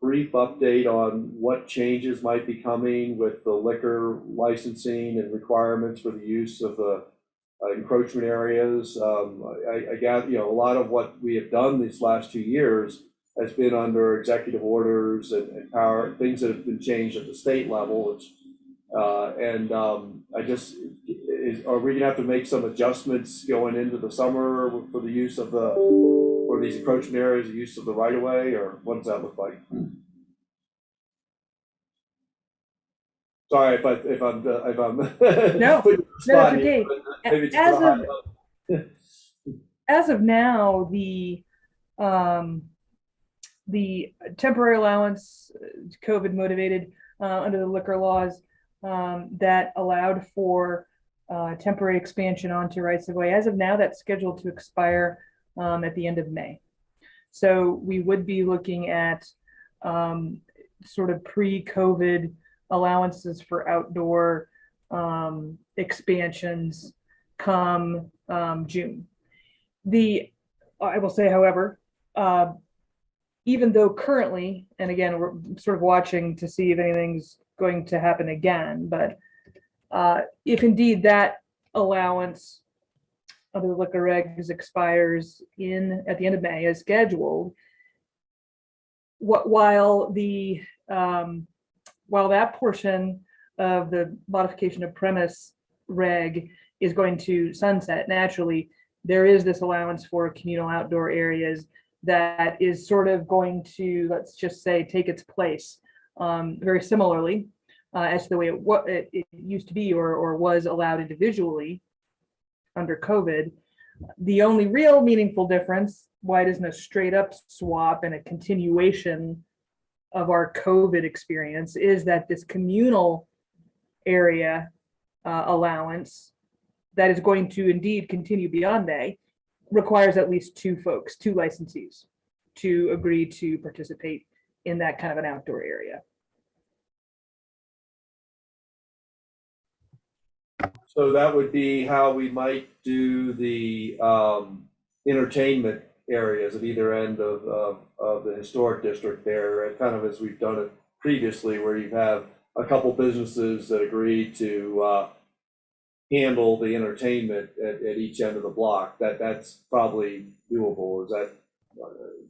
brief update on what changes might be coming with the liquor licensing and requirements for the use of the encroachment areas? I gather, a lot of what we have done these last 2 years has been under executive orders and power, things that have been changed at the state level, which, are we gonna have to make some adjustments going into the summer for the use of for these encroachment areas, the use of the right of way, or what does that look like? Sorry if I'm no, it's okay. As of now, the temporary allowance, COVID motivated, under the liquor laws, that allowed for temporary expansion onto rights of way, as of now, that's scheduled to expire at the end of May. So we would be looking at sort of pre-COVID allowances for outdoor expansions come June. I will say, however, even though currently, and again, we're sort of watching to see if anything's going to happen again, but if indeed that allowance under the liquor regs expires at the end of May as scheduled, while that portion of the modification of premise reg is going to sunset naturally, there is this allowance for communal outdoor areas that is sort of going to, let's just say, take its place very similarly as to the way it used to be or was allowed individually under COVID. The only real meaningful difference, why it isn't a straight up swap and a continuation of our COVID experience, is that this communal area allowance that is going to indeed continue beyond May requires at least two licensees to agree to participate in that kind of an outdoor area. So that would be how we might do the entertainment areas at either end of the historic district there, kind of as we've done it previously, where you have a couple businesses that agree to handle the entertainment at each end of the block. That's probably doable. Is that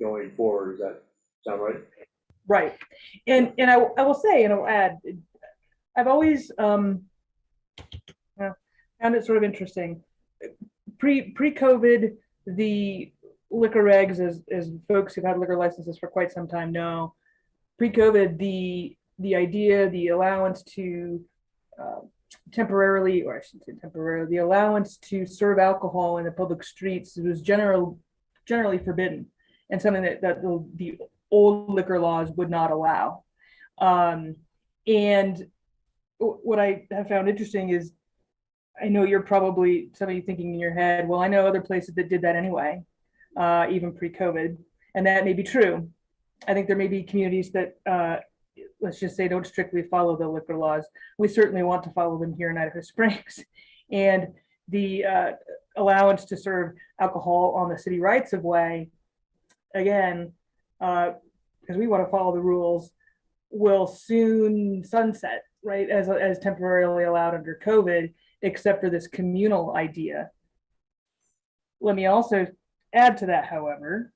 going forward? Does that sound right? Right. And I will say, and I'll add, I've always found it sort of interesting. Pre-COVID, the liquor regs, as folks who've had liquor licenses for quite some time know, pre-COVID, the idea, the allowance to temporarily, or I shouldn't say temporarily, the allowance to serve alcohol in the public streets was generally forbidden, and something that the old liquor laws would not allow. And what I have found interesting is, I know you're probably, some of you thinking in your head, well, I know other places that did that anyway, even pre-COVID, and that may be true. I think there may be communities that, let's just say, don't strictly follow the liquor laws. We certainly want to follow them here in Idaho Springs. And the allowance to serve alcohol on the city rights of way, again, because we want to follow the rules, will soon sunset, right, as temporarily allowed under COVID, except for this communal idea. Let me also add to that, however,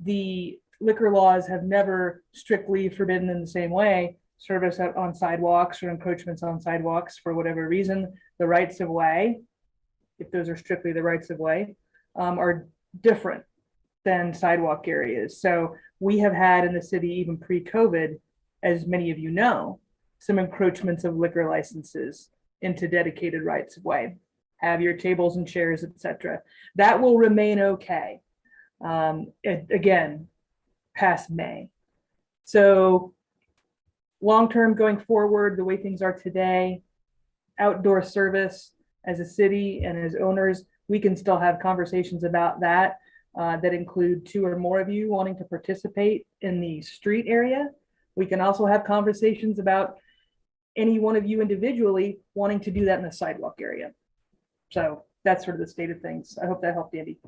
the liquor laws have never strictly forbidden in the same way service on sidewalks or encroachments on sidewalks for whatever reason. The rights of way, if those are strictly the rights of way, are different than sidewalk areas. So we have had in the city, even pre-COVID, as many of you know, some encroachments of liquor licenses into dedicated rights of way. Have your tables and chairs, etc. That will remain okay. Again, past May. So long-term going forward, the way things are today, outdoor service as a city and as owners, we can still have conversations about that that include 2 or more of you wanting to participate in the street area. We can also have conversations about any one of you individually wanting to do that in the sidewalk area. So that's sort of the state of things. I hope that helped, Andy.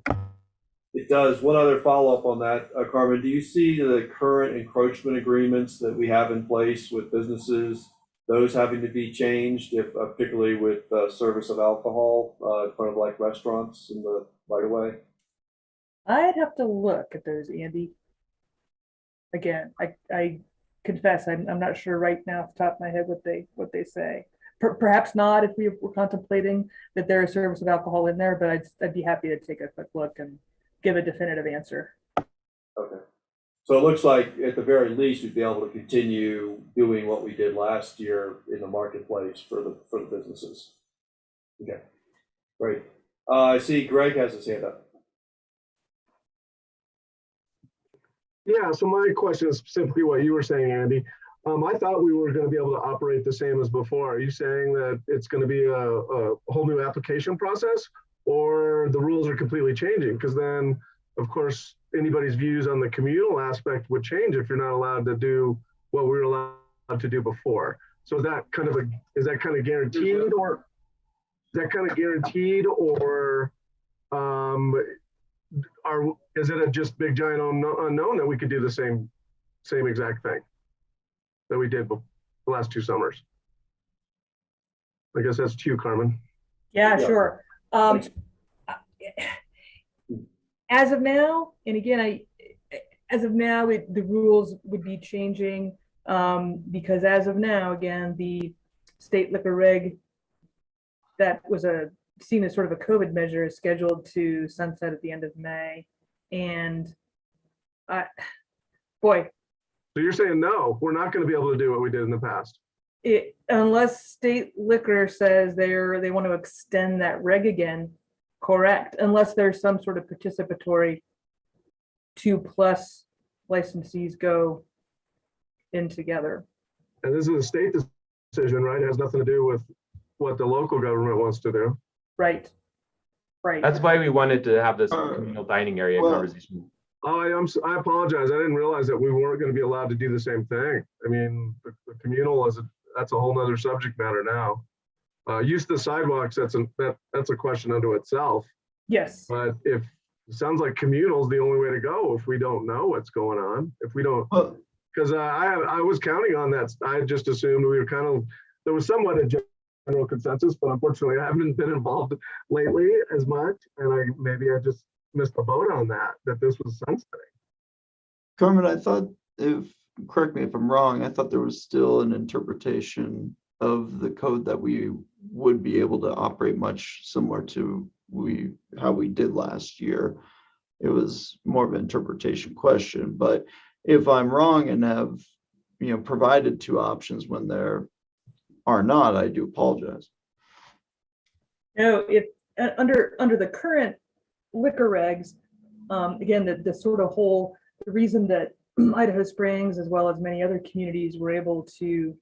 It does. One other follow-up on that, Carmen, do you see the current encroachment agreements that we have in place with businesses, those having to be changed, if particularly with service of alcohol, kind of like restaurants in the right of way? I'd have to look at those, Andy. Again, I confess I'm not sure right now off the top of my head what they say. Perhaps not if we were contemplating that there is service of alcohol in there, but I'd be happy to take a quick look and give a definitive answer. Okay. So it looks like at the very least we'd be able to continue doing what we did last year in the marketplace for the businesses. Okay, great. I see Greg has his hand up. Yeah, so my question is specifically what you were saying, Andy. I thought we were going to be able to operate the same as before. Are you saying that it's going to be a whole new application process, or the rules are completely changing? Because then, of course, anybody's views on the communal aspect would change if you're not allowed to do what we were allowed to do before. So is that kind of guaranteed, or is it a just big giant unknown that we could do the same exact thing that we did the last 2 summers? I guess that's to you, Carmen. Yeah, sure. As of now, and again, the rules would be changing because as of now, again, the state liquor reg that was seen as sort of a COVID measure is scheduled to sunset at the end of May. And boy. So you're saying no, we're not going to be able to do what we did in the past. Unless state liquor says they want to extend that reg again, correct, unless there's some sort of participatory 2+ licensees go in together. And this is a state decision, right? It has nothing to do with what the local government wants to do. Right. That's why we wanted to have this communal dining area conversation. Oh, I apologize. I didn't realize that we weren't going to be allowed to do the same thing. I mean, the communal that's a whole nother subject matter now. Use of the sidewalks, that's a question unto itself. Yes. But if it sounds like communal is the only way to go if we don't know what's going on, if we don't, because I was counting on that. I just assumed we were there was somewhat a general consensus, but unfortunately I haven't been involved lately as much. And maybe I just missed the boat on that this was sunsetting. Carmen, I thought, correct me if I'm wrong, I thought there was still an interpretation of the code that we would be able to operate much similar to how we did last year. It was more of an interpretation question, but if I'm wrong and have provided 2 options when there are not, I do apologize. No, if under the current liquor regs, again, the reason that Idaho Springs, as well as many other communities, were able to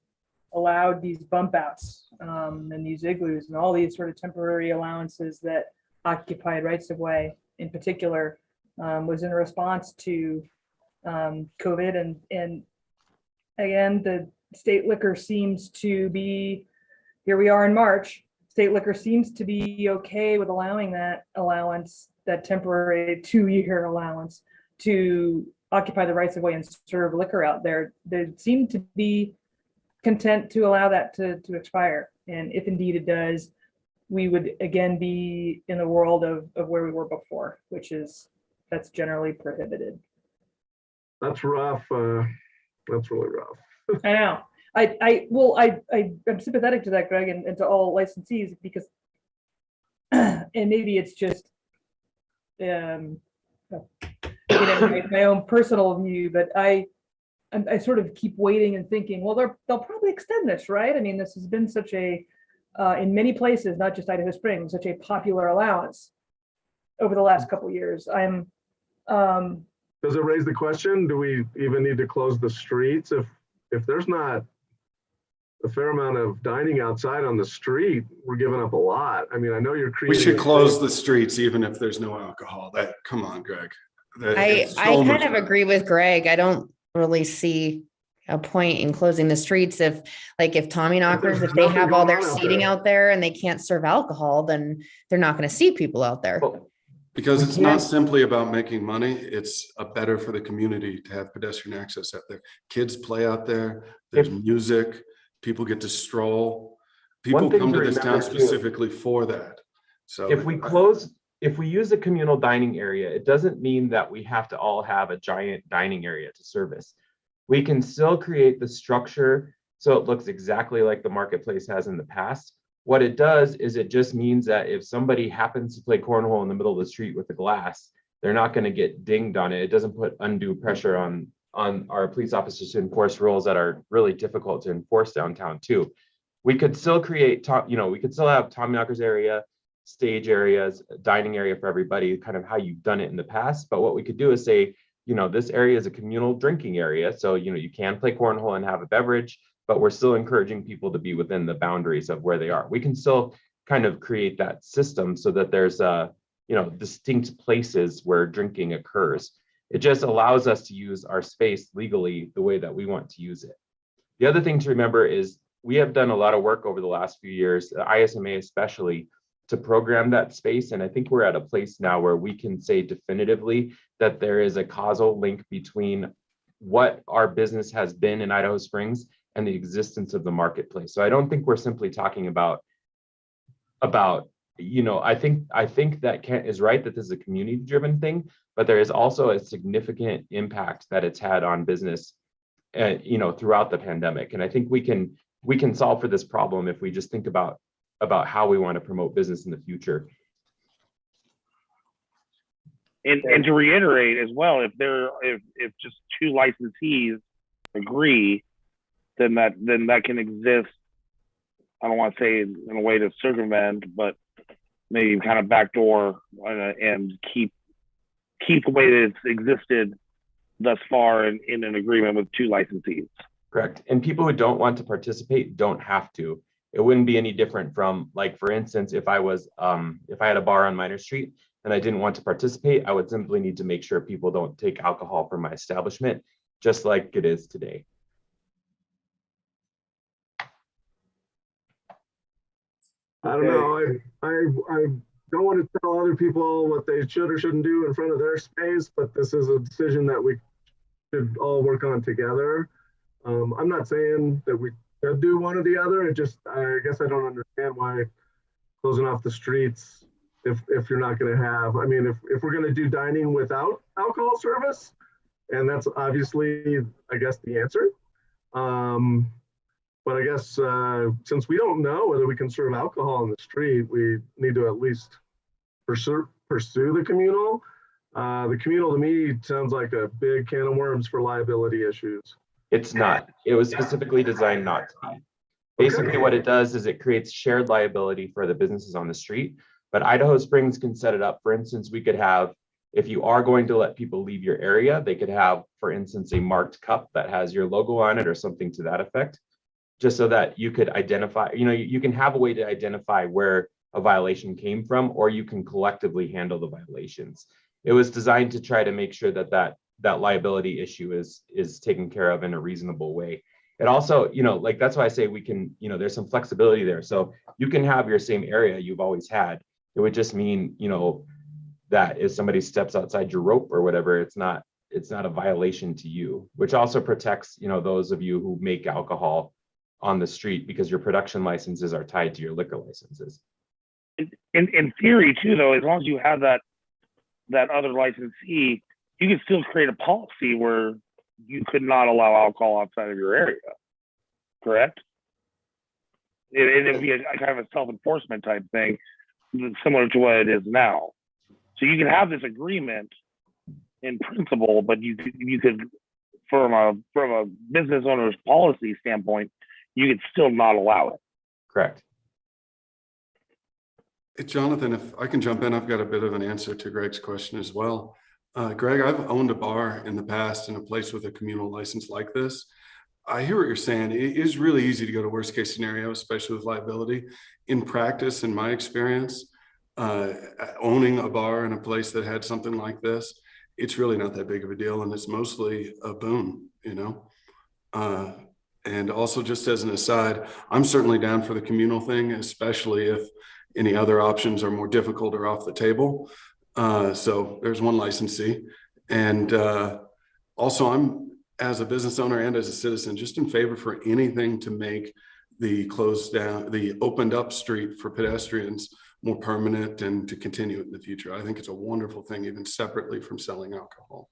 allow these bump outs and these igloos and all these sort of temporary allowances that occupied rights of way in particular was in response to COVID. And again, the state liquor seems to be, here we are in March, state liquor seems to be okay with allowing that allowance, that temporary 2-year allowance, to occupy the rights of way and serve liquor out there. They seem to be content to allow that to expire. And if indeed it does, we would again be in the world of where we were before, that's generally prohibited. That's rough. That's really rough. I know. I'm sympathetic to that, Greg, and to all licensees, because and maybe it's just my own personal view, but I sort of keep waiting and thinking, well, they'll probably extend this, right? I mean, this has been such a in many places, not just Idaho Springs, such a popular allowance over the last couple of years. Does it raise the question, do we even need to close the streets if there's not a fair amount of dining outside on the street? We're giving up a lot. I mean, I know you're creating. We should close the streets even if there's no alcohol. Come on, Greg. I kind of agree with Greg. I don't really see a point in closing the streets if Tommy Knockers, if they have all their seating out there and they can't serve alcohol, then they're not going to see people out there. Because it's not simply about making money, it's better for the community to have pedestrian access out there. Kids play out there, there's music, people get to stroll. People come to this town specifically for that. So if we use a communal dining area, it doesn't mean that we have to all have a giant dining area to service. We can still create the structure so it looks exactly like the marketplace has in the past. What it does is it just means that if somebody happens to play cornhole in the middle of the street with a glass, they're not going to get dinged on it. It doesn't put undue pressure on our police officers to enforce rules that are really difficult to enforce downtown too. We could still create, we could still have Tommy Knockers area, stage areas, dining area for everybody, kind of how you've done it in the past. But what we could do is say, this area is a communal drinking area. So, you can play cornhole and have a beverage, but we're still encouraging people to be within the boundaries of where they are. We can still kind of create that system so that there's distinct places where drinking occurs. It just allows us to use our space legally the way that we want to use it. The other thing to remember is we have done a lot of work over the last few years, the ISMA especially, to program that space. And I think we're at a place now where we can say definitively that there is a causal link between what our business has been in Idaho Springs and the existence of the marketplace. So I don't think we're simply talking about, you know, I think that Kent is right that this is a community driven thing, but there is also a significant impact that it's had on business, you know, throughout the pandemic. And I think we can solve for this problem if we just think about how we want to promote business in the future. And to reiterate as well, if just two licensees agree, then that can exist. I don't want to say in a way to circumvent, but maybe kind of backdoor and keep the way that it's existed thus far in an agreement with two licensees. Correct. And people who don't want to participate don't have to. It wouldn't be any different from, like, for instance, if I had a bar on Minor Street and I didn't want to participate, I would simply need to make sure people don't take alcohol from my establishment, just like it is today. I don't know. I don't want to tell other people what they should or shouldn't do in front of their space, but this is a decision that we should all work on together. I'm not saying that we should do one or the other. I guess I don't understand why closing off the streets if you're not going to have. I mean, if we're going to do dining without alcohol service, and that's obviously, I guess, the answer. But I guess since we don't know whether we can serve alcohol on the street, we need to at least pursue the communal. The communal to me sounds like a big can of worms for liability issues. It's not. It was specifically designed not to be. Basically, what it does is it creates shared liability for the businesses on the street, but Idaho Springs can set it up. For instance, we could have, if you are going to let people leave your area, they could have, for instance, a marked cup that has your logo on it or something to that effect, just so that you could identify, you know, you can have a way to identify where a violation came from, or you can collectively handle the violations. It was designed to try to make sure that liability issue is taken care of in a reasonable way. It also, you know, like, that's why I say we can, you know, there's some flexibility there. So you can have your same area you've always had. It would just mean, you know, that if somebody steps outside your rope or whatever, it's not a violation to you, which also protects, you know, those of you who make alcohol on the street, because your production licenses are tied to your liquor licenses. In theory too, though, as long as you have that other licensee, you can still create a policy where you could not allow alcohol outside of your area, correct? It'd be a kind of a self-enforcement type thing, similar to what it is now. So you can have this agreement in principle, but you could, from a business owner's policy standpoint, you could still not allow it. Correct. Hey, Jonathan, if I can jump in, I've got a bit of an answer to Greg's question as well. Greg, I've owned a bar in the past in a place with a communal license like this. I hear what you're saying. It is really easy to go to worst case scenario, especially with liability. In practice, in my experience, owning a bar in a place that had something like this, it's really not that big of a deal, and it's mostly a boon, you know. And also, just as an aside, I'm certainly down for the communal thing, especially if any other options are more difficult or off the table. So there's one licensee. And also, I'm, as a business owner and as a citizen, just in favor for anything to make the opened up street for pedestrians more permanent and to continue it in the future. I think it's a wonderful thing, even separately from selling alcohol.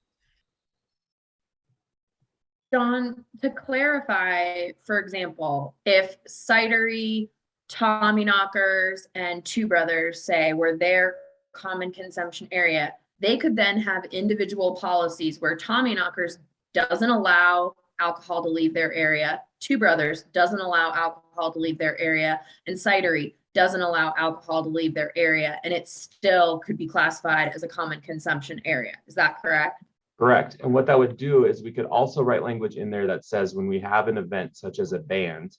John, to clarify, for example, if Cidery, Tommyknockers, and Two Brothers say were their common consumption area, they could then have individual policies where Tommyknockers doesn't allow alcohol to leave their area, Two Brothers doesn't allow alcohol to leave their area, and Cidery doesn't allow alcohol to leave their area, and it still could be classified as a common consumption area. Is that correct? Correct. And what that would do is we could also write language in there that says when we have an event such as a band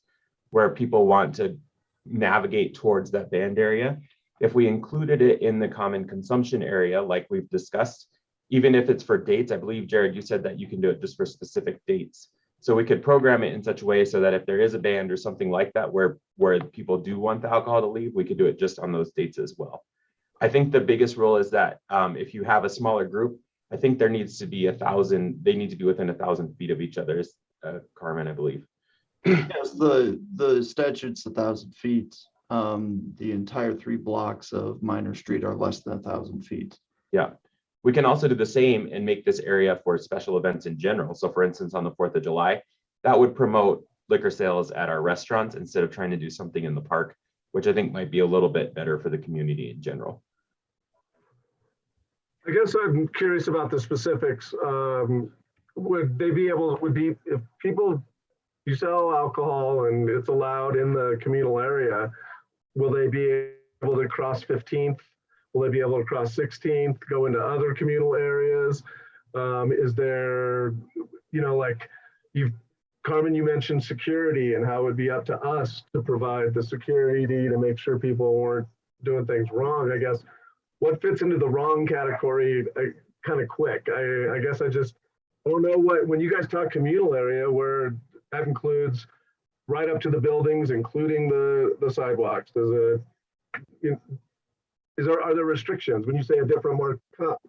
where people want to navigate towards that band area, if we included it in the common consumption area, like we've discussed, even if it's for dates, I believe, Jared, you said that you can do it just for specific dates. So we could program it in such a way so that if there is a band or something like that where people do want the alcohol to leave, we could do it just on those dates as well. I think the biggest rule is that if you have a smaller group, I think there needs to be 1,000, they need to be within 1,000 feet of each other, Carmen, I believe. Yes, the statute's 1,000 feet. The entire 3 blocks of Minor Street are less than 1,000 feet. Yeah. We can also do the same and make this area for special events in general. So for instance, on the 4th of July, that would promote liquor sales at our restaurants instead of trying to do something in the park, which I think might be a little bit better for the community in general. I guess I'm curious about the specifics. Would they be able, if people, you sell alcohol and it's allowed in the communal area, will they be able to cross 15th? Will they be able to cross 16th, go into other communal areas? Is there, like Carmen, you mentioned security and how it would be up to us to provide the security to make sure people weren't doing things wrong. I guess what fits into the wrong category kind of quick? I guess I don't know when you guys talk communal area, where that includes right up to the buildings, including the sidewalks. Are there restrictions when you say a different marked cup?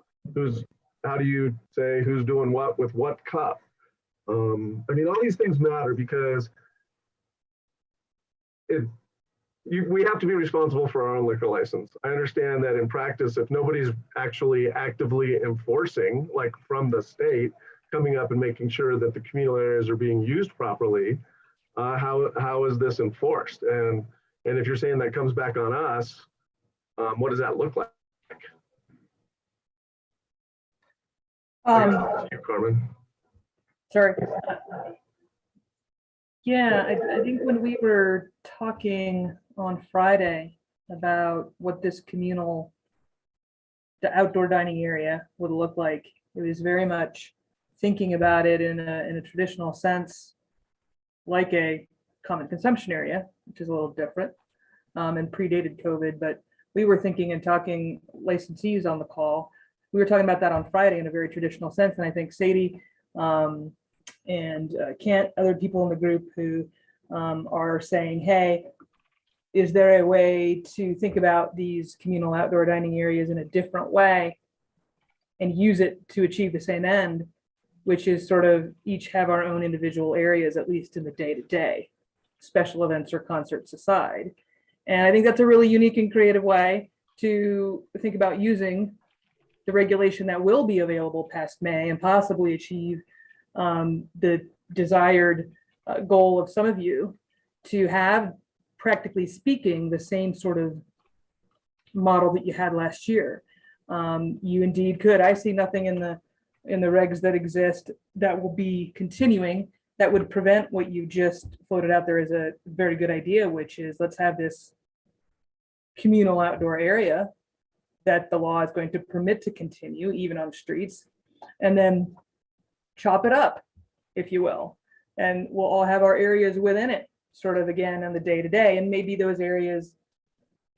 How do you say who's doing what with what cup? I mean, all these things matter because we have to be responsible for our own liquor license. I understand that in practice, if nobody's actually actively enforcing, like from the state, coming up and making sure that the communal areas are being used properly, how is this enforced? And if you're saying that comes back on us, what does that look like? Carmen. Sorry. Yeah, I think when we were talking on Friday about what this the outdoor dining area would look like, it was very much thinking about it in a traditional sense, like a common consumption area, which is a little different and predated COVID, but we were thinking and talking licensees on the call. We were talking about that on Friday in a very traditional sense. And I think Sadie and Kent, other people in the group who are saying, hey, is there a way to think about these communal outdoor dining areas in a different way and use it to achieve the same end, which is sort of each have our own individual areas, at least in the day-to-day, special events or concerts aside. And I think that's a really unique and creative way to think about using the regulation that will be available past May and possibly achieve the desired goal of some of you to have, practically speaking, the same sort of model that you had last year. You indeed could. I see nothing in the regs that exist that will be continuing that would prevent what you just floated out there as a very good idea, which is let's have this communal outdoor area that the law is going to permit to continue even on streets, and then chop it up, if you will. And we'll all have our areas within it, sort of again on the day-to-day. And maybe those areas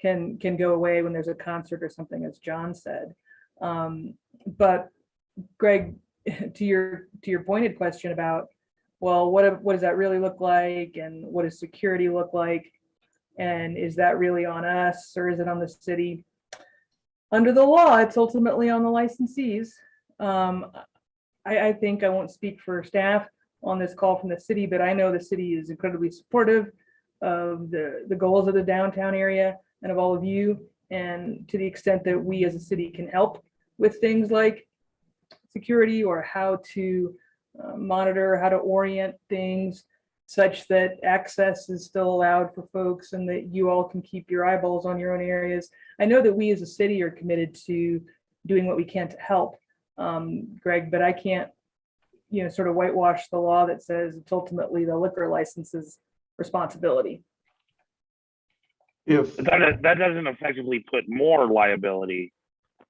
can go away when there's a concert or something, as John said. But Greg, to your pointed question about, well, what does that really look like, and what does security look like, and is that really on us or is it on the city? Under the law, it's ultimately on the licensees. I think I won't speak for staff on this call from the city, but I know the city is incredibly supportive of the goals of the downtown area and of all of you. And to the extent that we as a city can help with things like security or how to monitor, how to orient things such that access is still allowed for folks and that you all can keep your eyeballs on your own areas. I know that we as a city are committed to doing what we can to help, Greg, but I can't, sort of whitewash the law that says it's ultimately the liquor license's responsibility. If that doesn't effectively put more liability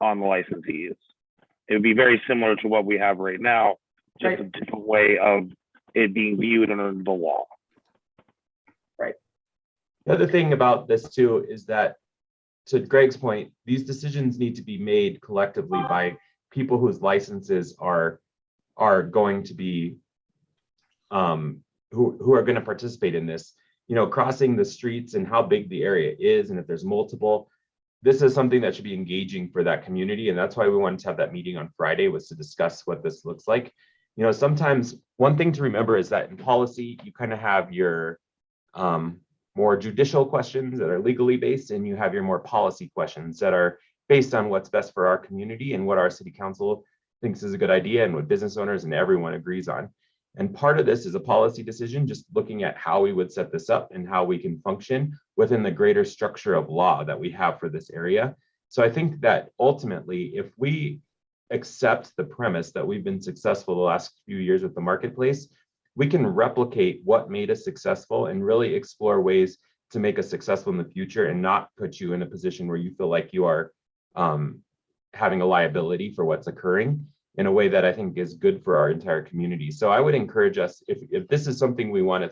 on the licensees, it would be very similar to what we have right now, just a different way of it being viewed under the law. Right. The other thing about this too is that, to Greg's point, these decisions need to be made collectively by people whose licenses are going to be who are going to participate in this, crossing the streets and how big the area is, and if there's multiple. This is something that should be engaging for that community, and that's why we wanted to have that meeting on Friday, was to discuss what this looks like. Sometimes one thing to remember is that in policy, you kind of have your more judicial questions that are legally based, and you have your more policy questions that are based on what's best for our community and what our city council thinks is a good idea and what business owners and everyone agrees on. And part of this is a policy decision, just looking at how we would set this up and how we can function within the greater structure of law that we have for this area. So I think that ultimately, if we accept the premise that we've been successful the last few years with the marketplace, we can replicate what made us successful and really explore ways to make us successful in the future and not put you in a position where you feel like you are having a liability for what's occurring, in a way that I think is good for our entire community. So I would encourage us, if this is something we want to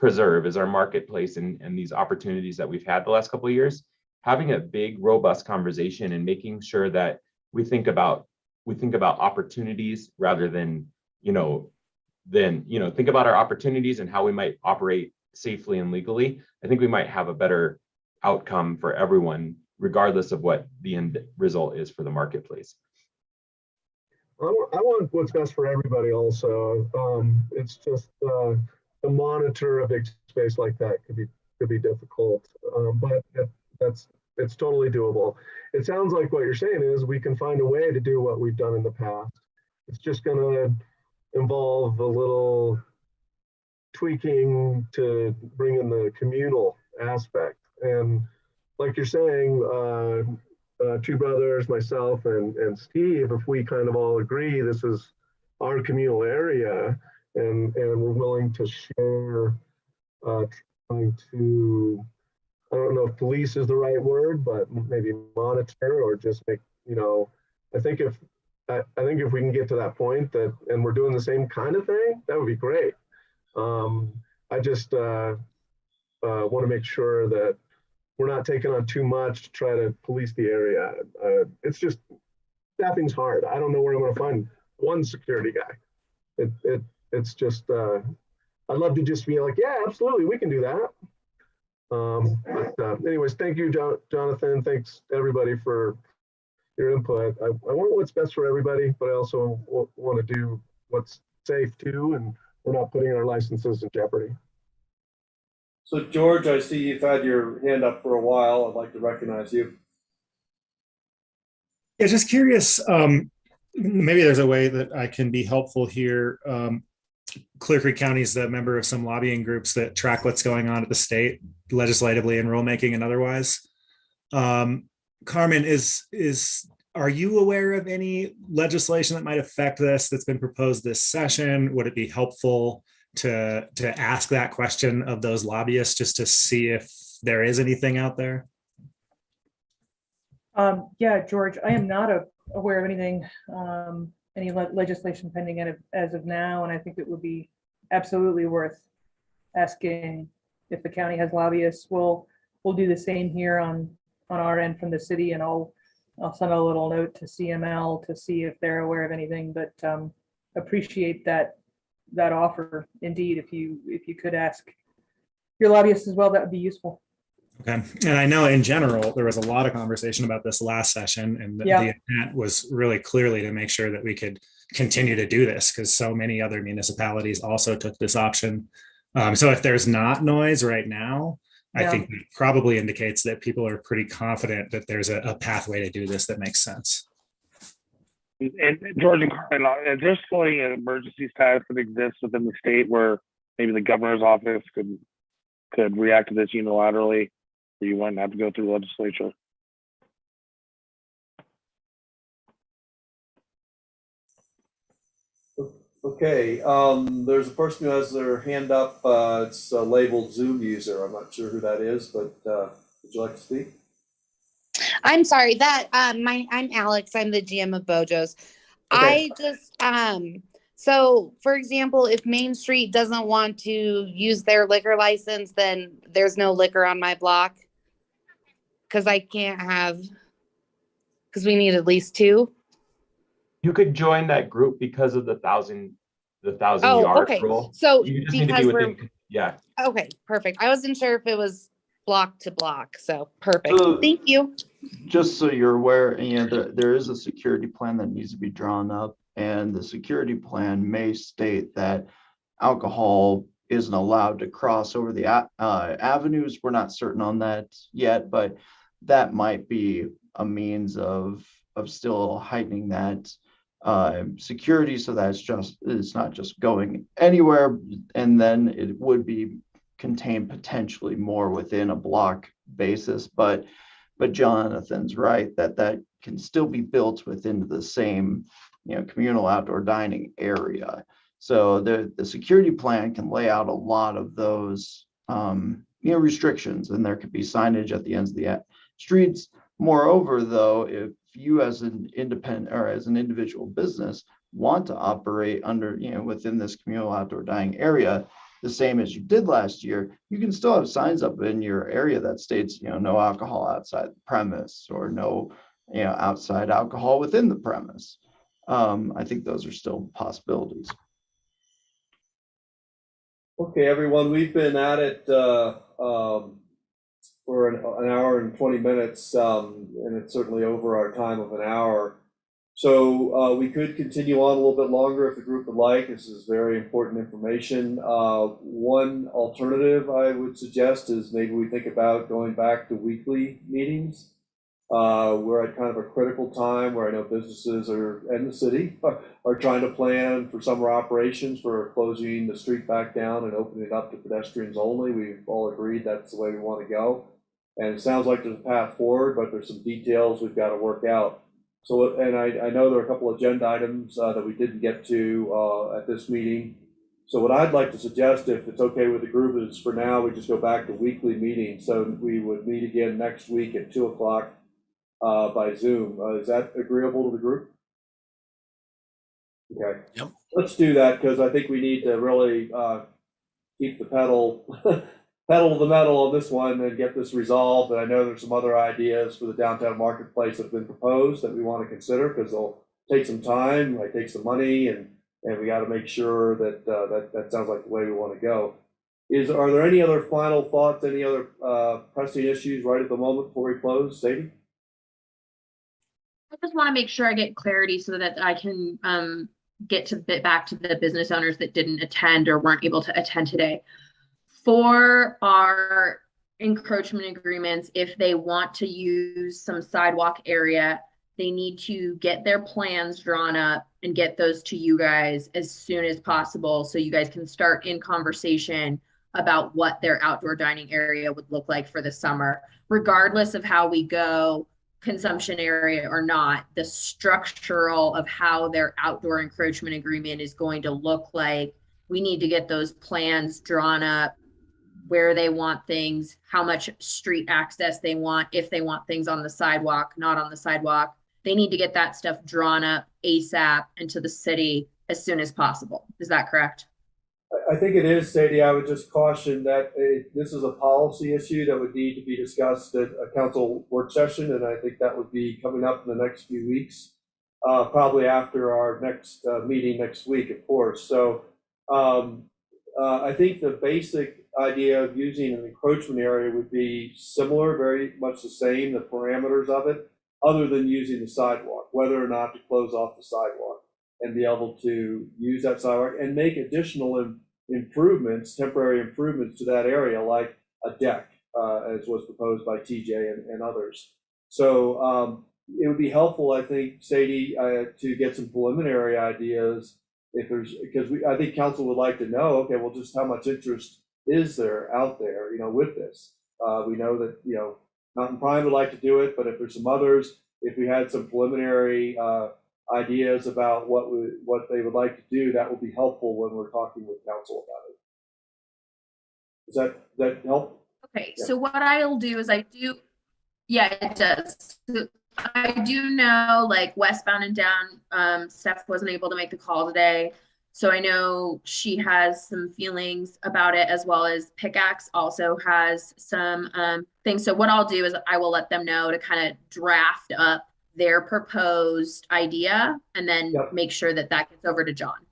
preserve, is our marketplace and these opportunities that we've had the last couple of years, having a big, robust conversation and making sure that we think about opportunities rather than, think about our opportunities and how we might operate safely and legally. I think we might have a better outcome for everyone, regardless of what the end result is for the marketplace. I want what's best for everybody also. It's just to monitor a big space like that could be difficult, but it's totally doable. It sounds like what you're saying is we can find a way to do what we've done in the past. It's just going to involve a little tweaking to bring in the communal aspect. And like you're saying, two brothers, myself and Steve, if we kind of all agree this is our communal area and we're willing to share, trying to, I don't know if police is the right word, but maybe monitor or just make, I think if we can get to that point and we're doing the same kind of thing, that would be great. I just want to make sure that we're not taking on too much to try to police the area. It's just, staffing's hard. I don't know where I'm going to find one security guy. It's just, I'd love to just be like, yeah, absolutely, we can do that. Anyways, thank you, Jonathan. Thanks everybody for your input. I want what's best for everybody, but I also want to do what's safe too, and we're not putting our licenses in jeopardy. So George, I see you've had your hand up for a while. I'd like to recognize you. Yeah, just curious, maybe there's a way that I can be helpful here. Clear Creek County is the member of some lobbying groups that track what's going on at the state, legislatively and rulemaking and otherwise. Carmen, are you aware of any legislation that might affect this that's been proposed this session? Would it be helpful to ask that question of those lobbyists just to see if there is anything out there? Yeah, George, I am not aware of anything, any legislation pending as of now, and I think it would be absolutely worth asking if the county has lobbyists. We'll do the same here on our end from the city, and I'll send a little note to CML to see if they're aware of anything. But appreciate that offer indeed. If you could ask your lobbyists as well, that would be useful. Okay. And I know in general, there was a lot of conversation about this last session, and the intent was really clearly to make sure that we could continue to do this because so many other municipalities also took this option. So if there's not noise right now, I think it probably indicates that people are pretty confident that there's a pathway to do this that makes sense. And George and Carmen, is there still any emergency status that exists within the state where maybe the governor's office could react to this unilaterally, where you wouldn't have to go through the legislature? Okay, there's a person who has their hand up. It's labeled Zoom user. I'm not sure who that is, but would you like to speak? I'm sorry that I'm Alex. I'm the GM of Bojo's. Okay. I just so for example, if Main Street doesn't want to use their liquor license, then there's no liquor on my block because we need at least two. You could join that group because of the thousand Oh, yard okay. rule. So You just need to because be we're within, yeah. okay, perfect. I wasn't sure if it was block to block. So perfect. So Thank you. just so you're aware, there is a security plan that needs to be drawn up, and the security plan may state that alcohol isn't allowed to cross over the avenues. We're not certain on that yet, but that might be a means of still heightening that security, so that it's not just going anywhere, and then it would be contained potentially more within a block basis. But Jonathan's right that can still be built within the same communal outdoor dining area. So the security plan can lay out a lot of those restrictions, and there could be signage at the ends of the streets. Moreover, though, if you as an independent or as an individual business want to operate under within this communal outdoor dining area, the same as you did last year, you can still have signs up in your area that states no alcohol outside the premise, or no outside alcohol within the premise. I think those are still possibilities. Okay, everyone, we've been at it for an hour and 20 minutes, and it's certainly over our time of an hour. So we could continue on a little bit longer if the group would like. This is very important information. One alternative I would suggest is maybe we think about going back to weekly meetings. We're at kind of a critical time where I know businesses and the city are trying to plan for summer operations, for closing the street back down and opening it up to pedestrians only. We've all agreed that's the way we want to go. And it sounds like there's a path forward, but there's some details we've got to work out. So, and I know there are a couple of agenda items that we didn't get to at this meeting. So what I'd like to suggest, if it's okay with the group, is for now, we just go back to weekly meetings. So we would meet again next week at 2 o'clock by Zoom. Is that agreeable to the group? Okay. Yep. Let's do that, because I think we need to really keep the pedal to the metal on this one and get this resolved. And I know there's some other ideas for the downtown marketplace that have been proposed that we want to consider, because they'll take some time, might take some money, and we got to make sure that that sounds like the way we want to go. Are there any other final thoughts, any other pressing issues right at the moment before we close, Sadie? I just want to make sure I get clarity so that I can get back to the business owners that didn't attend or weren't able to attend today. For our encroachment agreements, if they want to use some sidewalk area, they need to get their plans drawn up and get those to you guys as soon as possible, so you guys can start in conversation about what their outdoor dining area would look like for the summer. Regardless of how we go, consumption area or not, the structural of how their outdoor encroachment agreement is going to look like, we need to get those plans drawn up, where they want things, how much street access they want, if they want things on the sidewalk, not on the sidewalk. They need to get that stuff drawn up ASAP and to the city as soon as possible. Is that correct? I think it is, Sadie. I would just caution that this is a policy issue that would need to be discussed at a council work session, and I think that would be coming up in the next few weeks, probably after our next meeting next week, of course. So I think the basic idea of using an encroachment area would be similar, very much the same, the parameters of it, other than using the sidewalk, whether or not to close off the sidewalk and be able to use that sidewalk and make additional improvements, temporary improvements to that area, like a deck, as was proposed by TJ and others. So it would be helpful, I think, Sadie, to get some preliminary ideas, if there's, because I think council would like to know, okay, well, just how much interest is there out there, with this? We know that, Mountain Prime would like to do it, but if there's some others, if we had some preliminary ideas about what they would like to do, that would be helpful when we're talking with council about it. Does that help? Okay, yeah. So what I'll do is yeah, it does. So I do know, like, westbound and down, Steph wasn't able to make the call today. So I know she has some feelings about it, as well as Pickaxe also has some things. So what I'll do is I will let them know to kind of draft up their proposed idea and then Yep. make sure that that gets over to John.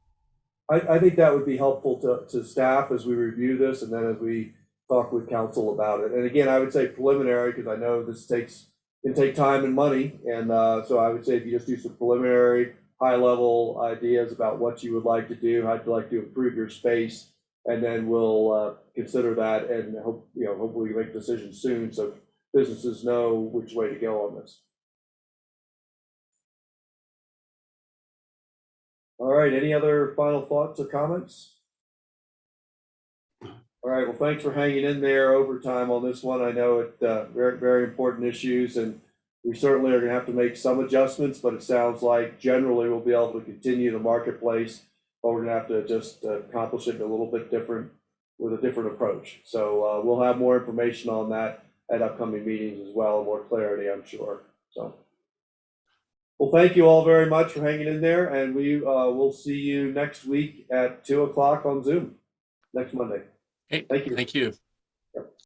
I think that would be helpful to staff as we review this and then as we talk with council about it. And again, I would say preliminary, because I know this can take time and money. And so I would say if you just do some preliminary, high-level ideas about what you would like to do, how you'd like to improve your space, and then we'll consider that and hopefully make decisions soon so businesses know which way to go on this. All right, any other final thoughts or comments? All right, well, thanks for hanging in there overtime on this one. I know it very, very important issues, and we certainly are gonna have to make some adjustments, but it sounds like generally we'll be able to continue the marketplace, but we're gonna have to just accomplish it a little bit different with a different approach. So we'll have more information on that at upcoming meetings as well, more clarity, I'm sure. So. Well, thank you all very much for hanging in there, and we will see you next week at 2 o'clock on Zoom next Monday. Hey, Thank you. Thank you.